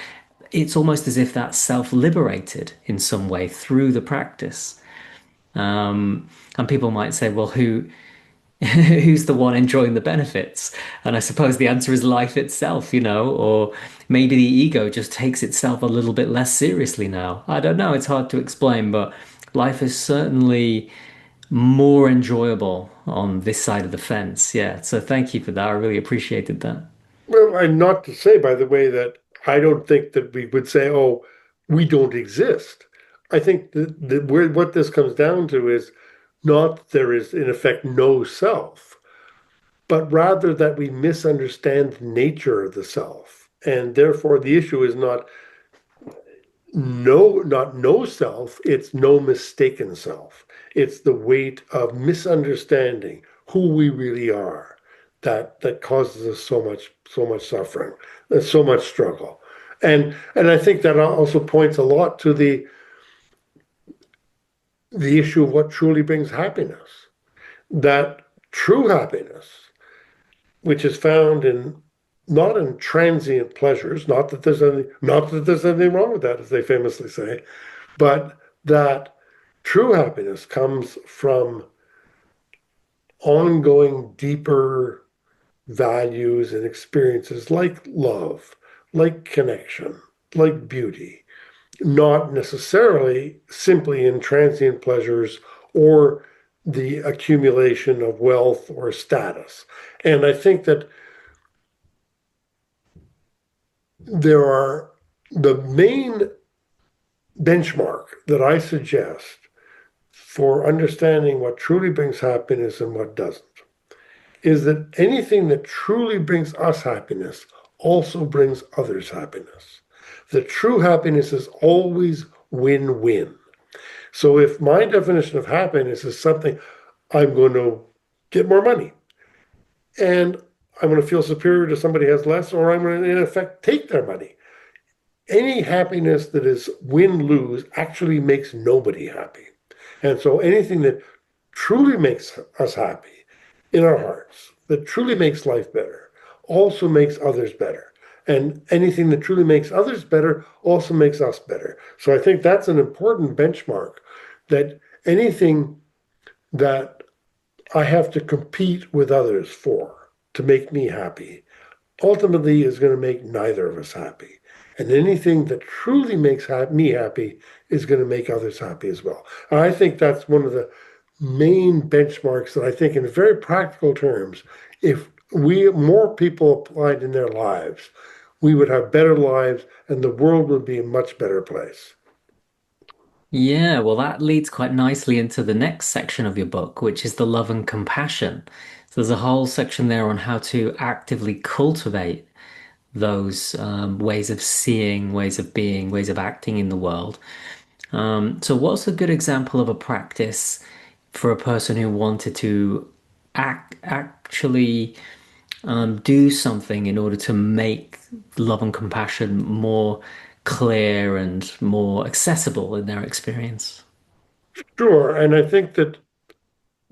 it's almost as if that self-liberated in some way through the practice. And people might say, well, who's the one enjoying the benefits? And I suppose the answer is life itself, or maybe the ego just takes itself a little bit less seriously now. I don't know, it's hard to explain, but life is certainly more enjoyable on this side of the fence. Yeah, so thank you for that. I really appreciated that. Well, and not to say, by the way, that I don't think that we would say, oh, we don't exist. I think what this comes down to is not that there is, in effect, no self, but rather that we misunderstand the nature of the self. And therefore, the issue is not no self, it's no mistaken self. It's the weight of misunderstanding who we really are that causes us so much suffering, so much struggle. And I think that also points a lot to the issue of what truly brings happiness. That true happiness, which is found in not in transient pleasures, not that there's anything wrong with that, as they famously say, but that true happiness comes from ongoing, deeper values and experiences like love, like connection, like beauty. not necessarily simply in transient pleasures or the accumulation of wealth or status. And I think that there are the main benchmark that I suggest for understanding what truly brings happiness and what doesn't is that anything that truly brings us happiness also brings others happiness. The true happiness is always win-win. So if my definition of happiness is something, I'm going to get more money and I'm going to feel superior to somebody who has less, or I'm going to, in effect, take their money. Any happiness that is win-lose actually makes nobody happy. And so anything that truly makes us happy in our hearts, that truly makes life better, also makes others better. And anything that truly makes others better also makes us better. So I think that's an important benchmark, that anything that I have to compete with others for to make me happy ultimately is going to make neither of us happy. And anything that truly makes me happy is going to make others happy as well. And I think that's one of the main benchmarks that I think, in very practical terms, if more people applied in their lives, we would have better lives and the world would be a much better place. Yeah, well, that leads quite nicely into the next section of your book, which is the love and compassion. So there's a whole section there on how to actively cultivate those ways of seeing, ways of being, ways of acting in the world. So what's a good example of a practice for a person who wanted to actually do something in order to make love and compassion more clear and more accessible in their experience? Sure. And I think that,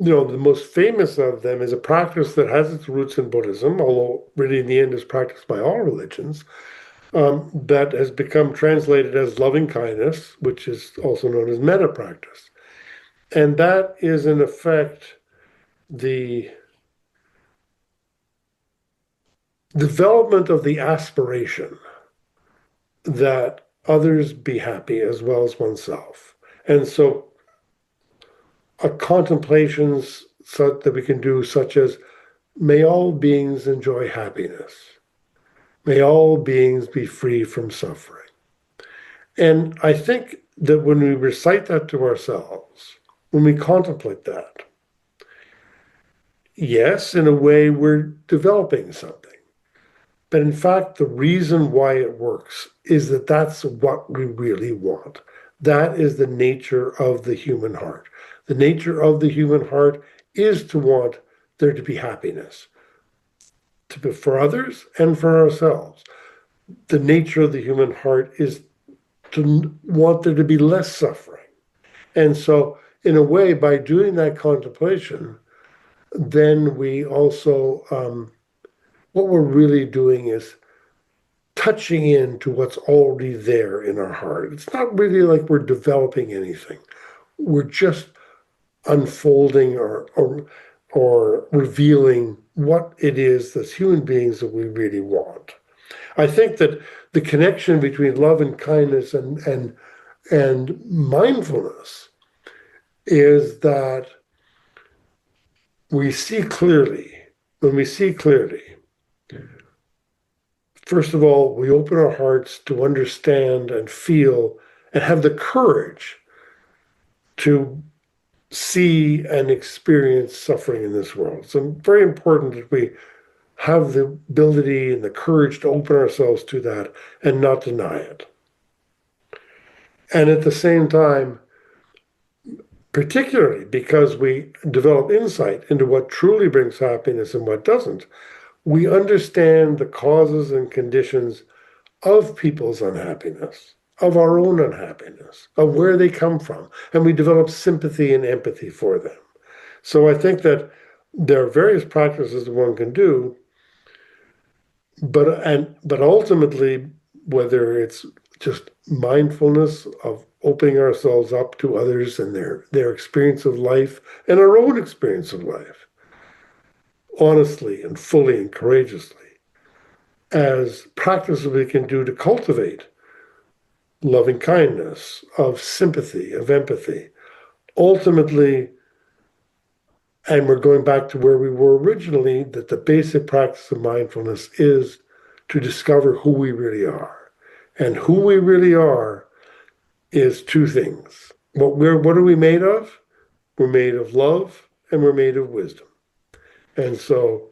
the most famous of them is a practice that has its roots in Buddhism, although really in the end is practiced by all religions, that has become translated as loving kindness, which is also known as metta practice. And that is, in effect, the development of the aspiration that others be happy as well as oneself. And so, contemplations that we can do, such as, may all beings enjoy happiness, may all beings be free from suffering. And I think that when we recite that to ourselves, when we contemplate that, yes, in a way, we're developing something. But in fact, the reason why it works is that that's what we really want. That is the nature of the human heart. The nature of the human heart is to want there to be happiness, for others and for ourselves. The nature of the human heart is to want there to be less suffering. And so, in a way, by doing that contemplation, then we also, what we're really doing is touching into what's already there in our heart. It's not really like we're developing anything. We're just unfolding or revealing what it is as human beings that we really want. I think that the connection between love and kindness and mindfulness is that we see clearly. When we see clearly, first of all, we open our hearts to understand and feel and have the courage to see and experience suffering in this world. So very important that we have the ability and the courage to open ourselves to that and not deny it. And at the same time, particularly because we develop insight into what truly brings happiness and what doesn't, we understand the causes and conditions of people's unhappiness, of our own unhappiness, of where they come from, and we develop sympathy and empathy for them. So I think that there are various practices that one can do, but ultimately, whether it's just mindfulness of opening ourselves up to others and their experience of life and our own experience of life, honestly and fully and courageously, as practices we can do to cultivate loving kindness, of sympathy, of empathy. Ultimately, and we're going back to where we were originally, that the basic practice of mindfulness is to discover who we really are. And who we really are is two things. What are we made of? We're made of love and we're made of wisdom. And so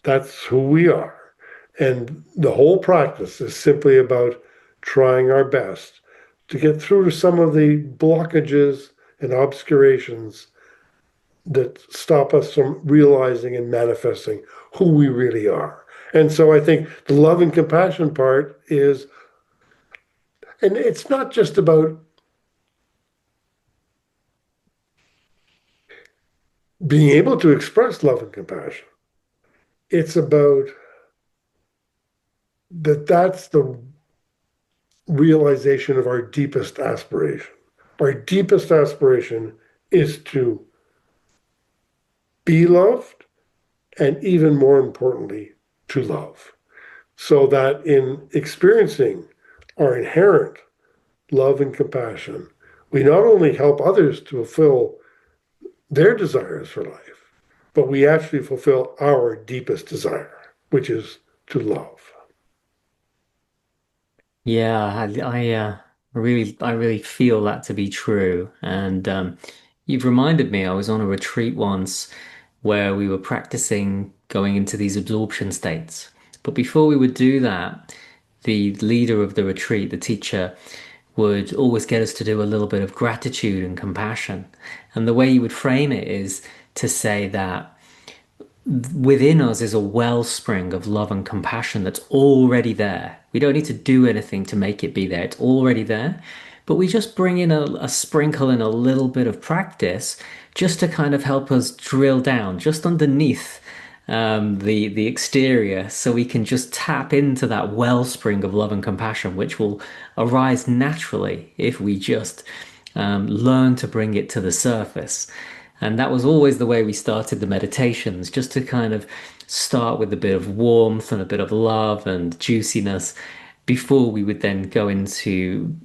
that's who we are. And the whole practice is simply about trying our best to get through to some of the blockages and obscurations that stop us from realizing and manifesting who we really are. And so I think the love and compassion part is, and it's not just about being able to express love and compassion. It's about that's the realization of our deepest aspiration. Our deepest aspiration is to be loved and, even more importantly, to love. So that in experiencing our inherent love and compassion, we not only help others to fulfill their desires for life, but we actually fulfill our deepest desire, which is to love. Yeah, I really feel that to be true. And you've reminded me, I was on a retreat once where we were practicing going into these absorption states. But before we would do that, the leader of the retreat, the teacher, would always get us to do a little bit of gratitude and compassion. And the way you would frame it is to say that within us is a wellspring of love and compassion that's already there. We don't need to do anything to make it be there. It's already there. But we just bring in a sprinkle and a little bit of practice just to kind of help us drill down just underneath the exterior so we can just tap into that wellspring of love and compassion, which will arise naturally if we just learn to bring it to the surface. And that was always the way we started the meditations, just to kind of start with a bit of warmth and a bit of love and juiciness before we would then go into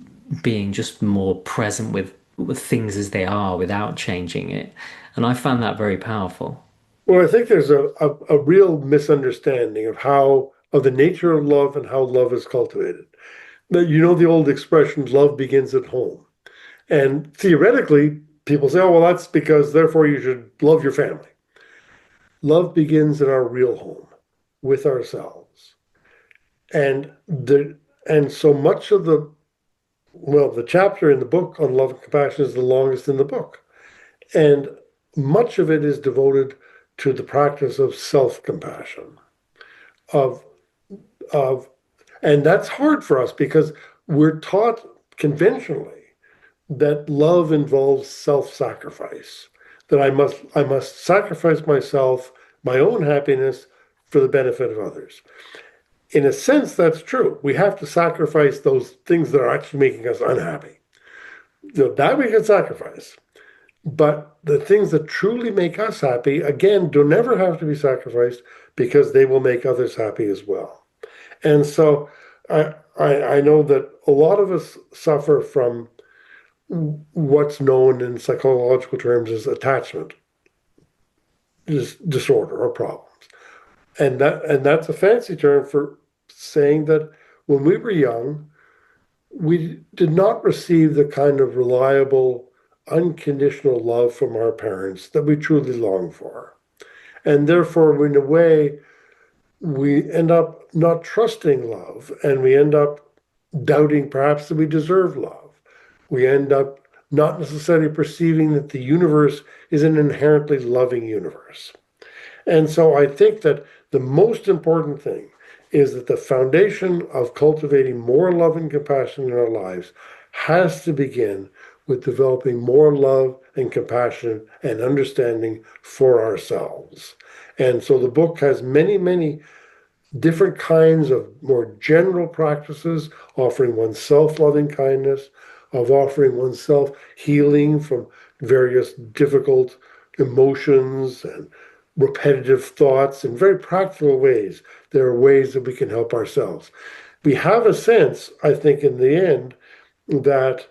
being just more present with things as they are without changing it. And I found that very powerful. Well, I think there's a real misunderstanding of the nature of love and how love is cultivated. Now, you know the old expression, love begins at home. And theoretically, people say, oh, well, that's because therefore you should love your family. Love begins in our real home with ourselves. And so much of the chapter in the book on love and compassion is the longest in the book. And much of it is devoted to the practice of self-compassion, of of and that's hard for us because we're taught conventionally that love involves self-sacrifice, that I must sacrifice myself, my own happiness for the benefit of others. In a sense, that's true. We have to sacrifice those things that are actually making us unhappy. That we can sacrifice. But the things that truly make us happy, again, do never have to be sacrificed because they will make others happy as well. And so I know that a lot of us suffer from what's known in psychological terms as attachment disorder or problems. And that's a fancy term for saying that when we were young, we did not receive the kind of reliable, unconditional love from our parents that we truly long for. And therefore, in a way, we end up not trusting love and we end up doubting perhaps that we deserve love. We end up not necessarily perceiving that the universe is an inherently loving universe. And so I think that the most important thing is that the foundation of cultivating more love and compassion in our lives has to begin with developing more love and compassion and understanding for ourselves. And so the book has many, many different kinds of more general practices, offering oneself loving kindness, of offering oneself healing from various difficult emotions and repetitive thoughts in very practical ways. There are ways that we can help ourselves. We have a sense, I think, in the end, that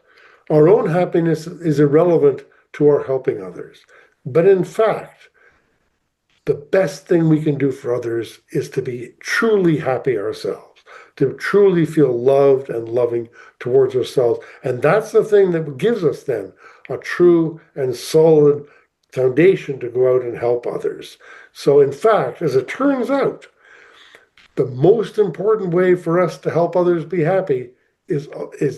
our own happiness is irrelevant to our helping others. But in fact, the best thing we can do for others is to be truly happy ourselves, to truly feel loved and loving towards ourselves. And that's the thing that gives us then a true and solid foundation to go out and help others. So, in fact, as it turns out, the most important way for us to help others be happy is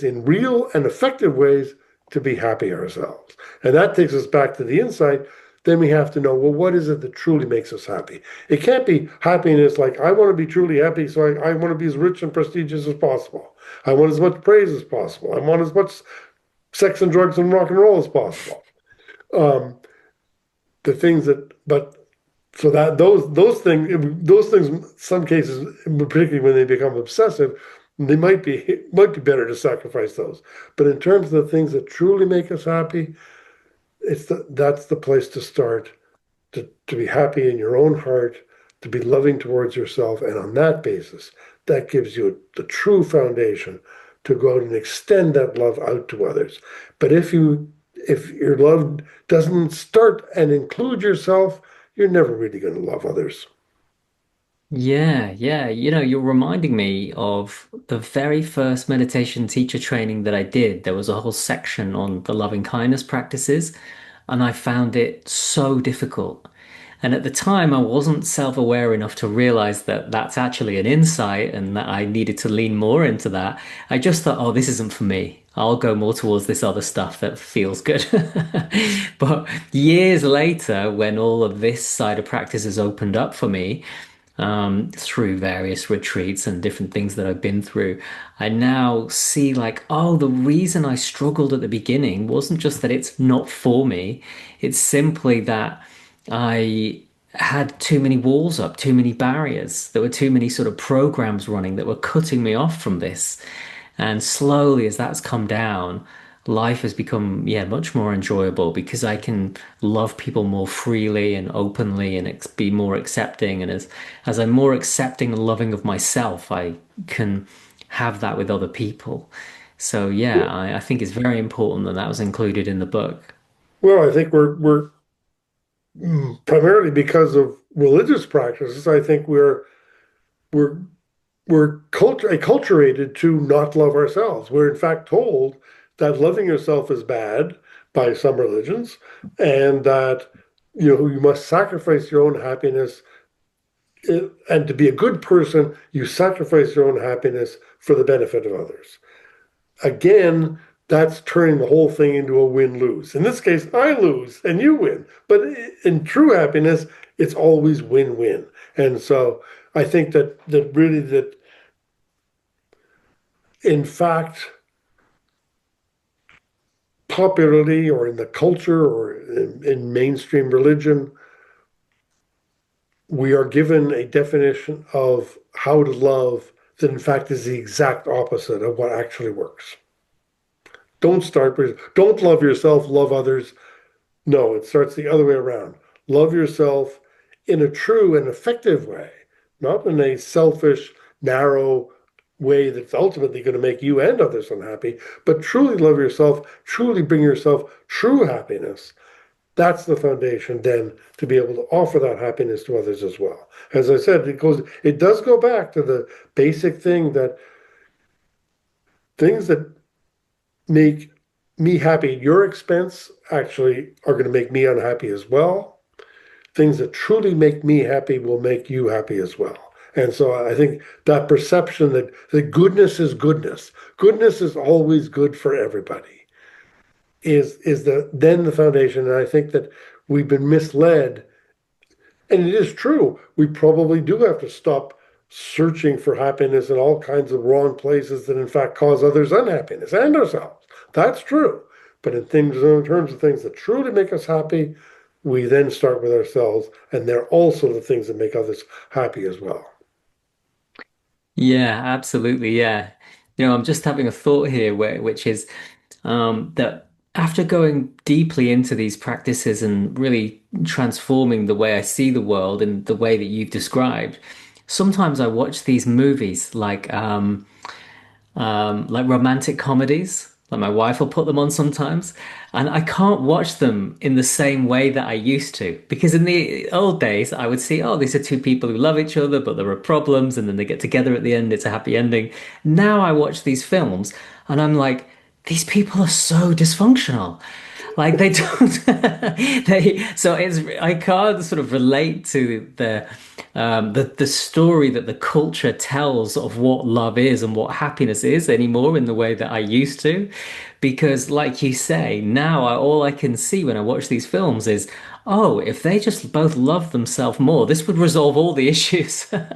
in real and effective ways to be happy ourselves. And that takes us back to the insight. Then we have to know, well, what is it that truly makes us happy? It can't be happiness like, I want to be truly happy, so I want to be as rich and prestigious as possible. I want as much praise as possible. I want as much sex and drugs and rock and roll as possible. Um, the things that, but so that those things in some cases, particularly when they become obsessive, they might be better to sacrifice those. But in terms of the things that truly make us happy, that's the place to start, to be happy in your own heart, to be loving towards yourself, and on that basis, that gives you the true foundation to go out and extend that love out to others. But if your love doesn't start and include yourself, you're never really going to love others. Yeah, yeah. You're reminding me of the very first meditation teacher training that I did. There was a whole section on the loving kindness practices, and I found it so difficult. And at the time, I wasn't self-aware enough to realize that that's actually an insight and that I needed to lean more into that. I just thought, oh, this isn't for me. I'll go more towards this other stuff that feels good. But years later, when all of this side of practice has opened up for me, through various retreats and different things that I've been through, I now see like, oh, the reason I struggled at the beginning wasn't just that it's not for me. It's simply that I had too many walls up, too many barriers. There were too many sort of programs running that were cutting me off from this. And slowly, as that's come down, life has become, yeah, much more enjoyable because I can love people more freely and openly and be more accepting. And as I'm more accepting and loving of myself, I can have that with other people. So yeah, I think it's very important that that was included in the book. Well, I think we're primarily because of religious practices. I think we're acculturated to not love ourselves. We're in fact told that loving yourself is bad by some religions, and that you must sacrifice your own happiness. And to be a good person, you sacrifice your own happiness for the benefit of others. Again, that's turning the whole thing into a win-lose. In this case, I lose and you win. But in true happiness, it's always win-win. And so I think that really that in fact, popularly or in the culture or in mainstream religion, we are given a definition of how to love that in fact is the exact opposite of what actually works. Don't love yourself, love others. No, it starts the other way around. Love yourself in a true and effective way, not in a selfish, narrow way that's ultimately going to make you and others unhappy, but truly love yourself, truly bring yourself true happiness. That's the foundation then to be able to offer that happiness to others as well. As I said, it does go back to the basic thing that things that make me happy at your expense actually are going to make me unhappy as well. Things that truly make me happy will make you happy as well. And so I think that perception that goodness is goodness, goodness is always good for everybody, is the foundation. And I think that we've been misled. And it is true. We probably do have to stop searching for happiness in all kinds of wrong places that in fact cause others unhappiness and ourselves. That's true. But in terms of things that truly make us happy, we then start with ourselves, and they're also the things that make others happy as well. Yeah, absolutely. Yeah. I'm just having a thought here which is that after going deeply into these practices and really transforming the way I see the world and the way that you've described, sometimes I watch these movies like romantic comedies. Like my wife will put them on sometimes, and I can't watch them in the same way that I used to. Because in the old days, I would see, oh, these are two people who love each other, but there are problems, and then they get together at the end. It's a happy ending. Now I watch these films, and I'm like, these people are so dysfunctional. Like they don't, so it's I can't sort of relate to the story that the culture tells of what love is and what happiness is anymore in the way that I used to, because like you say, now all I can see when I watch these films is, oh, if they just both love themselves more, this would resolve all the issues. Yeah.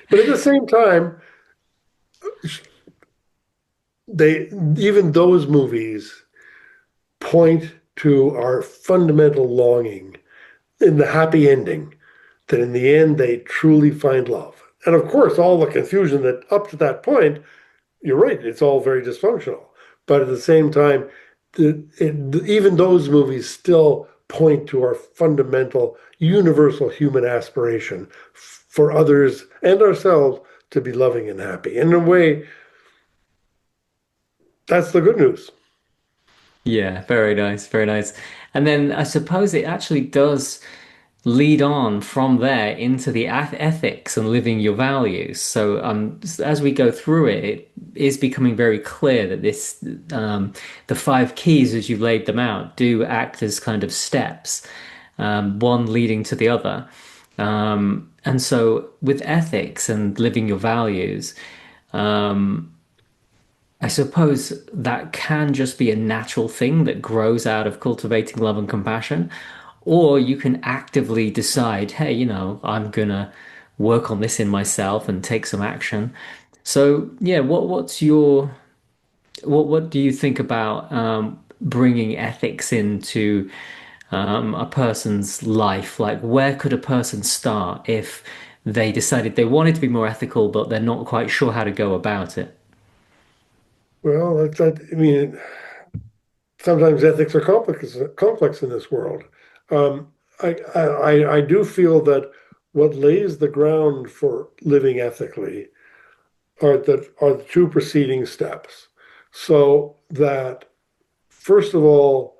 But at the same time, they even those movies point to our fundamental longing in the happy ending, that in the end they truly find love. And of course, all the confusion that up to that point, you're right, it's all very dysfunctional. But at the same time, even those movies still point to our fundamental, universal human aspiration for others and ourselves to be loving and happy. And in a way, that's the good news. Yeah, very nice, very nice. And then I suppose it actually does lead on from there into the ethics and living your values. So as we go through it, it is becoming very clear that the five keys as you laid them out do act as kind of steps, one leading to the other. And so with ethics and living your values, I suppose that can just be a natural thing that grows out of cultivating love and compassion. Or you can actively decide, hey, I'm gonna work on this in myself and take some action. So, yeah, what do you think about bringing ethics into a person's life? Like, where could a person start if they decided they wanted to be more ethical, but they're not quite sure how to go about it? Well, I mean, sometimes ethics are complex in this world. Um, I do feel that what lays the ground for living ethically are the two preceding steps. So that first of all,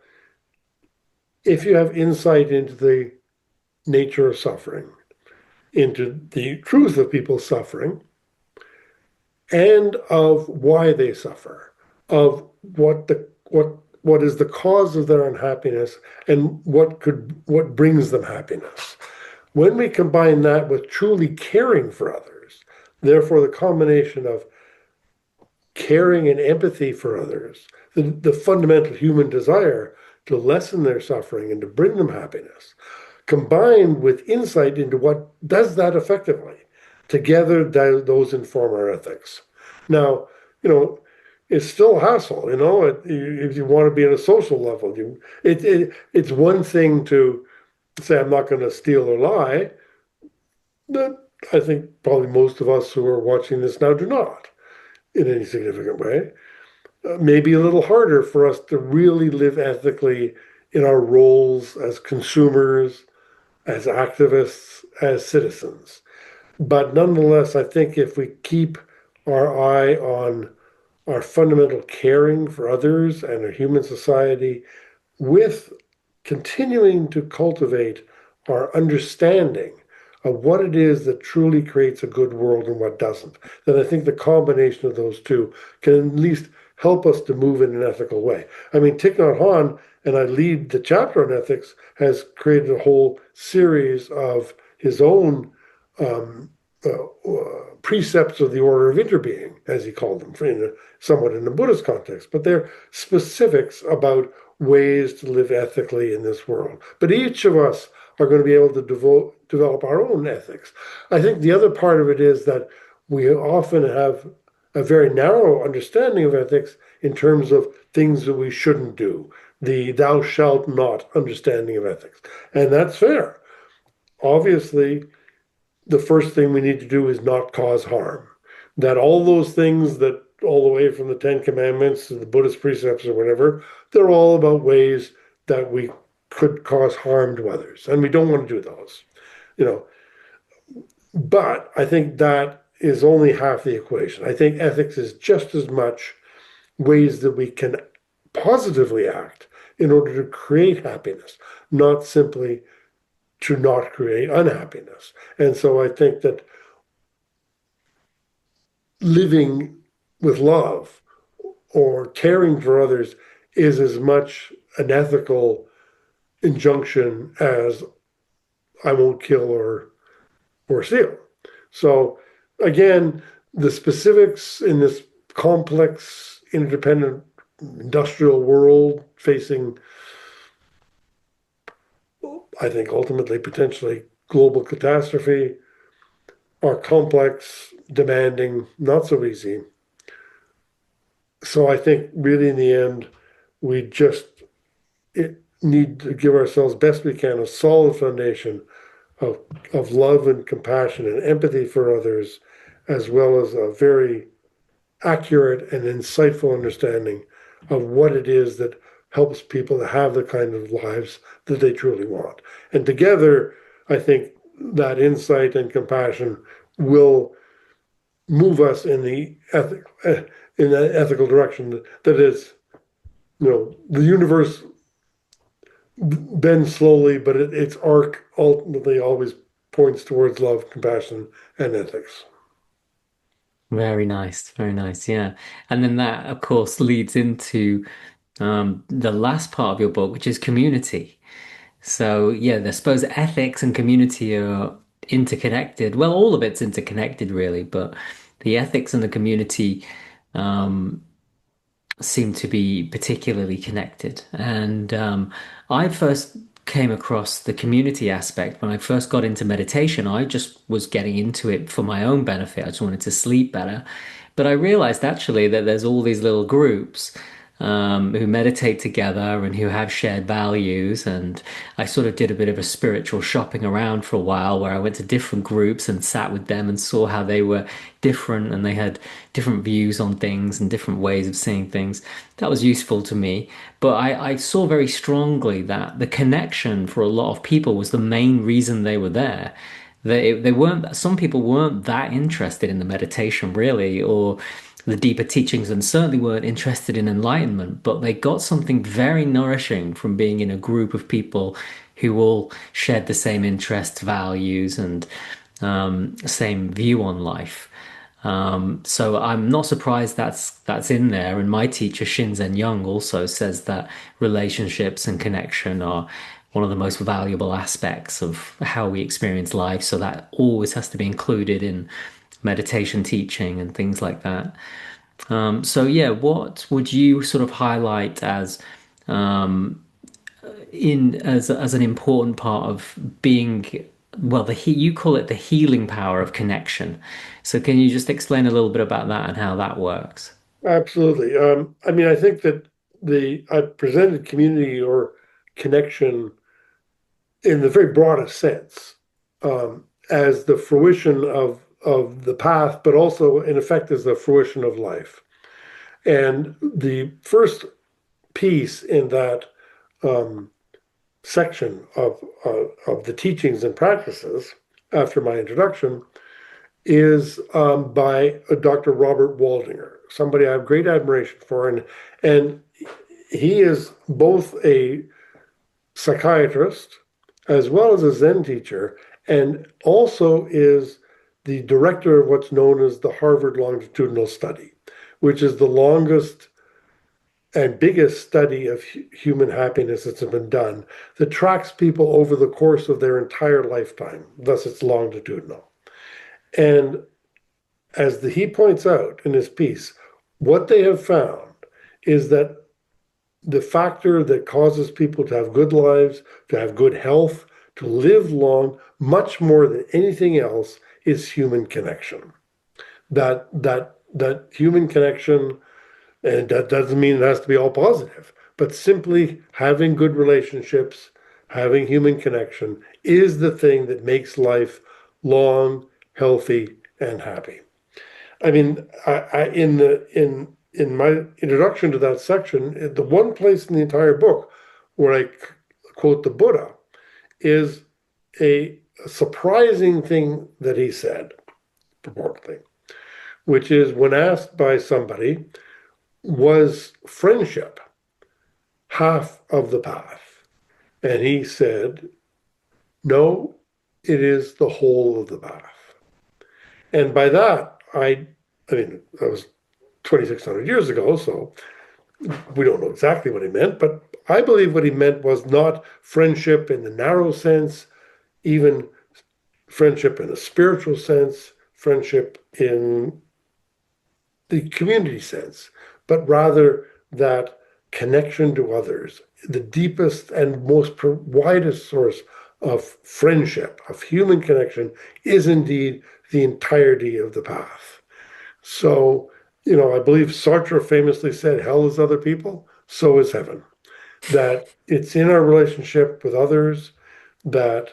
if you have insight into the nature of suffering, into the truth of people's suffering, and of why they suffer, of what is the cause of their unhappiness, and what brings them happiness. When we combine that with truly caring for others, therefore the combination of caring and empathy for others, the fundamental human desire to lessen their suffering and to bring them happiness, combined with insight into what does that effectively. Together, those inform our ethics. Now, you know, it's still a hassle. If you want to be on a social level, it's one thing to say I'm not going to steal or lie. But I think probably most of us who are watching this now do not in any significant way. Maybe a little harder for us to really live ethically in our roles as consumers, as activists, as citizens. But nonetheless, I think if we keep our eye on our fundamental caring for others and our human society with continuing to cultivate our understanding of what it is that truly creates a good world and what doesn't, then I think the combination of those two can at least help us to move in an ethical way. I mean, Thich Nhat Hanh, and I lead the chapter on ethics, has created a whole series of his own um, precepts of the order of interbeing, as he called them, somewhat in the Buddhist context, but they're specifics about ways to live ethically in this world. But each of us are going to be able to develop our own ethics. I think the other part of it is that we often have a very narrow understanding of ethics in terms of things that we shouldn't do, the thou shalt not understanding of ethics. And that's fair. Obviously, the first thing we need to do is not cause harm. That all those things that all the way from the Ten Commandments to the Buddhist precepts or whatever, they're all about ways that we could cause harm to others. And we don't want to do those, you know. But I think that is only half the equation. I think ethics is just as much ways that we can positively act in order to create happiness, not simply to not create unhappiness. And so I think that living with love or caring for others is as much an ethical injunction as I won't kill or steal. So again, the specifics in this complex, interdependent industrial world facing, I think, ultimately potentially global catastrophe are complex, demanding, not so easy. So I think really in the end, we just need to give ourselves best we can a solid foundation of, of love and compassion and empathy for others, as well as a very accurate and insightful understanding of what it is that helps people to have the kind of lives that they truly want. And together, I think that insight and compassion will move us in the in that ethical direction that is, the universe bends slowly, but its arc ultimately always points towards love, compassion, and ethics. Very nice, very nice. Yeah. And then that, of course, leads into the last part of your book, which is community. So, yeah, I suppose ethics and community are interconnected. Well, all of it's interconnected, really, but the ethics and the community um, seem to be particularly connected. And I first came across the community aspect when I first got into meditation. I just was getting into it for my own benefit. I just wanted to sleep better. But I realized actually that there's all these little groups who meditate together and who have shared values. And I sort of did a bit of a spiritual shopping around for a while where I went to different groups and sat with them and saw how they were different and they had different views on things and different ways of seeing things. That was useful to me. But I saw very strongly that the connection for a lot of people was the main reason they were there. They weren't, some people weren't that interested in the meditation really, or the deeper teachings, and certainly weren't interested in enlightenment, but they got something very nourishing from being in a group of people who all shared the same interests, values, and same view on life. So I'm not surprised that's in there. And my teacher Shinzen Young also says that relationships and connection are one of the most valuable aspects of how we experience life. So that always has to be included in meditation teaching and things like that. So yeah, what would you sort of highlight as in as an important part of being, well, you call it the healing power of connection. So can you just explain a little bit about that and how that works? Absolutely. I mean, I think that I presented community or connection in the very broadest sense as the fruition of the path, but also in effect as the fruition of life. And the first piece in that um, section of the teachings and practices after my introduction is by Dr. Robert Waldinger, somebody I have great admiration for, and he is both a psychiatrist as well as a Zen teacher, and also is the director of what's known as the Harvard Longitudinal Study, which is the longest and biggest study of human happiness that's been done that tracks people over the course of their entire lifetime. Thus, it's longitudinal. And he points out in his piece, what they have found is that the factor that causes people to have good lives, to have good health, to live long, much more than anything else, is human connection. That human connection, and that doesn't mean it has to be all positive, but simply having good relationships, having human connection is the thing that makes life long, healthy, and happy. I mean, in my introduction to that section, the one place in the entire book where I quote the Buddha is a surprising thing that he said, purportedly, which is when asked by somebody, was friendship half of the path? And he said, no, it is the whole of the path. And by that, I mean, that was 2,600 years ago, so we don't know exactly what he meant, but I believe what he meant was not friendship in the narrow sense, even friendship in a spiritual sense, friendship in the community sense, but rather that connection to others, the deepest and most widest source of friendship, of human connection, is indeed the entirety of the path. So, I believe Sartre famously said, hell is other people, so is heaven. That it's in our relationship with others that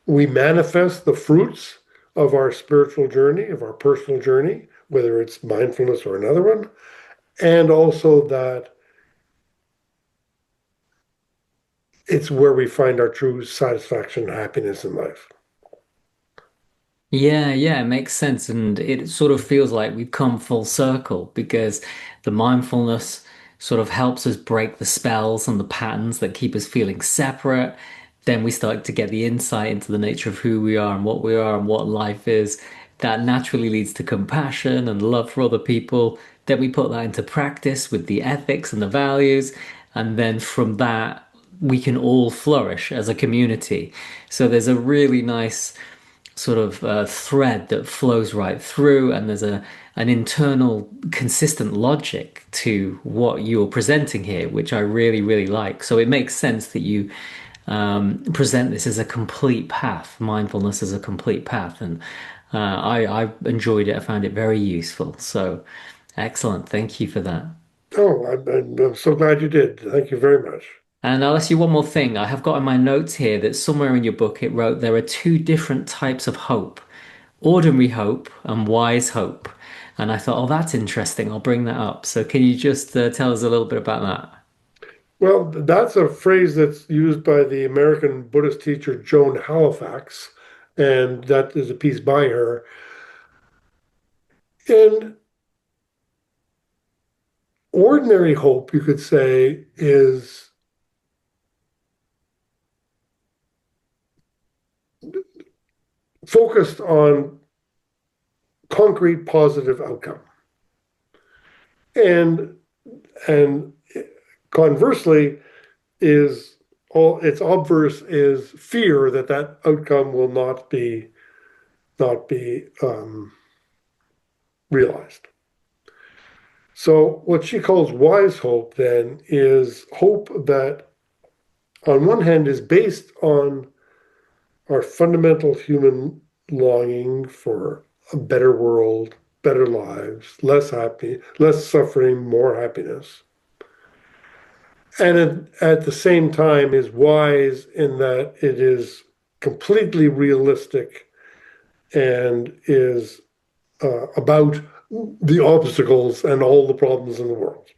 we manifest the fruits of our spiritual journey, of our personal journey, whether it's mindfulness or another one, and also that it's where we find our true satisfaction and happiness in life. Yeah, yeah, it makes sense. And it sort of feels like we've come full circle because the mindfulness sort of helps us break the spells and the patterns that keep us feeling separate. Then we start to get the insight into the nature of who we are and what life is. That naturally leads to compassion and love for other people. Then we put that into practice with the ethics and the values. And then from that, we can all flourish as a community. So there's a really nice sort of thread that flows right through, and there's an internal consistent logic to what you're presenting here, which I really, really like. So it makes sense that you present this as a complete path, mindfulness as a complete path, and I enjoyed it. I found it very useful. So excellent. Thank you for that. Oh, I'm so glad you did. Thank you very much. And I'll ask you one more thing. I have got in my notes here that somewhere in your book it wrote there are two different types of hope: ordinary hope and wise hope. And I thought, oh, that's interesting. I'll bring that up. So can you just tell us a little bit about that? Well, that's a phrase that's used by the American Buddhist teacher Joan Halifax, and that is a piece by her. And ordinary hope, you could say, is focused on concrete positive outcome. And and conversely, is all its obverse is fear that that outcome will not be realized. So what she calls wise hope then is hope that on one hand is based on our fundamental human longing for a better world, better lives, less suffering, more happiness. And at the same time is wise in that it is completely realistic and is about the obstacles and all the problems in the world.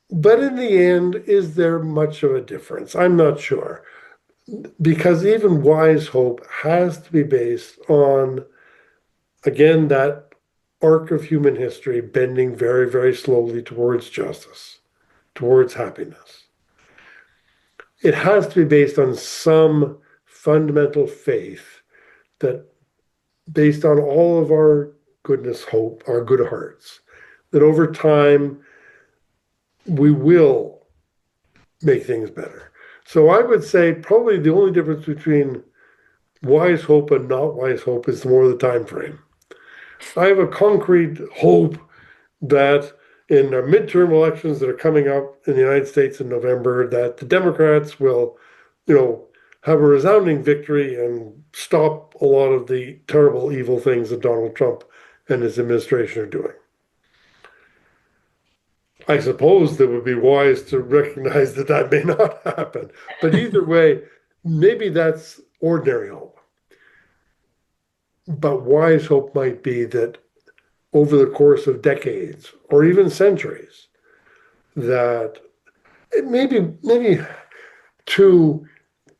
But in the end, is there much of a difference? I'm not sure. Because even wise hope has to be based on, again, that arc of human history bending very, very slowly towards justice, towards happiness. It has to be based on some fundamental faith that, based on all of our goodness, hope, our good hearts, that over time we will make things better. So I would say probably the only difference between wise hope and not wise hope is more the time frame. I have a concrete hope that in our midterm elections that are coming up in the United States in November, that the Democrats will, you know, have a resounding victory and stop a lot of the terrible, evil things that Donald Trump and his administration are doing. I suppose it would be wise to recognize that that may not happen. But either way, maybe that's ordinary hope. But wise hope might be that over the course of decades or even centuries, that maybe to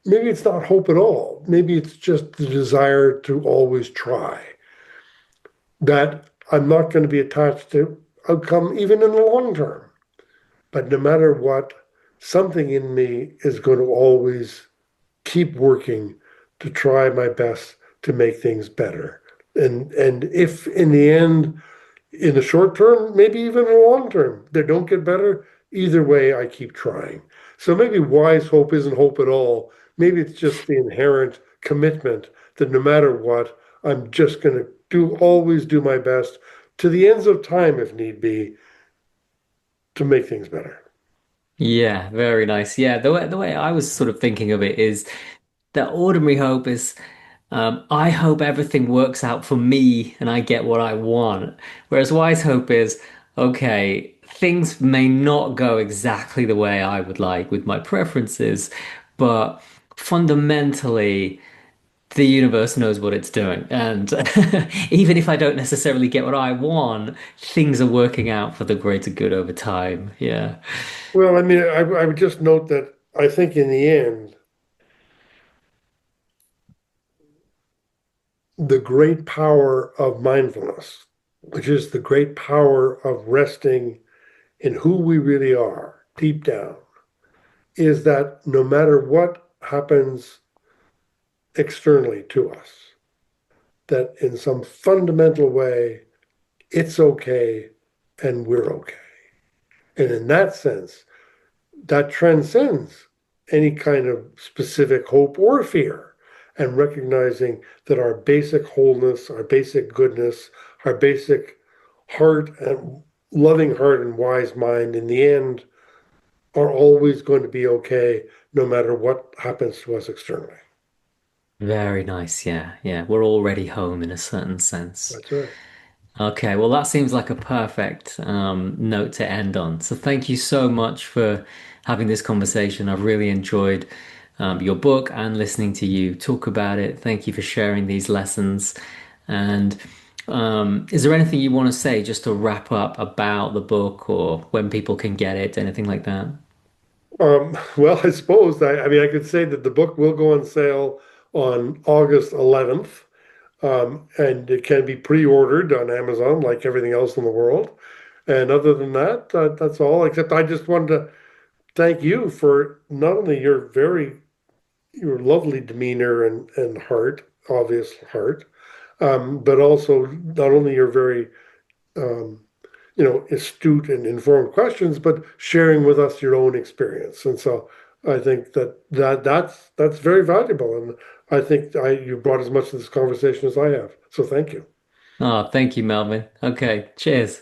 maybe it's not hope at all. Maybe it's just the desire to always try. That I'm not going to be attached to outcome even in the long term. But no matter what, something in me is going to always keep working to try my best to make things better. And if in the end, in the short term, maybe even in the long term, they don't get better, either way, I keep trying. So maybe wise hope isn't hope at all. Maybe it's just the inherent commitment that no matter what, I'm just going to always do my best to the ends of time, if need be, to make things better. Yeah, very nice. Yeah, the way I was sort of thinking of it is that ordinary hope is I hope everything works out for me and I get what I want. Whereas wise hope is, okay, things may not go exactly the way I would like with my preferences, but fundamentally, the universe knows what it's doing. And even if I don't necessarily get what I want, things are working out for the greater good over time. Yeah. Well, I mean, I would just note that I think in the end, the great power of mindfulness, which is the great power of resting in who we really are deep down, is that no matter what happens externally to us, that in some fundamental way, it's okay and we're okay. And in that sense, that transcends any kind of specific hope or fear, and recognizing that our basic wholeness, our basic goodness, our basic heart and loving heart and wise mind in the end are always going to be okay no matter what happens to us externally. Very nice. Yeah. Yeah. We're already home in a certain sense. That's right. Okay, well, that seems like a perfect note to end on. So, thank you so much for having this conversation. I've really enjoyed your book and listening to you talk about it. Thank you for sharing these lessons. And is there anything you want to say just to wrap up about the book or when people can get it, anything like that? Well, I suppose I mean I could say that the book will go on sale on August 11th, and it can be pre-ordered on Amazon like everything else in the world. And other than that, that's all. Except I just wanted to thank you for not only your lovely demeanor and heart, obvious heart, but also not only your very um, astute and informed questions, but sharing with us your own experience. And so I think that's very valuable. And I think you brought as much to this conversation as I have. So thank you. Oh, thank you, Melvin. Okay, cheers.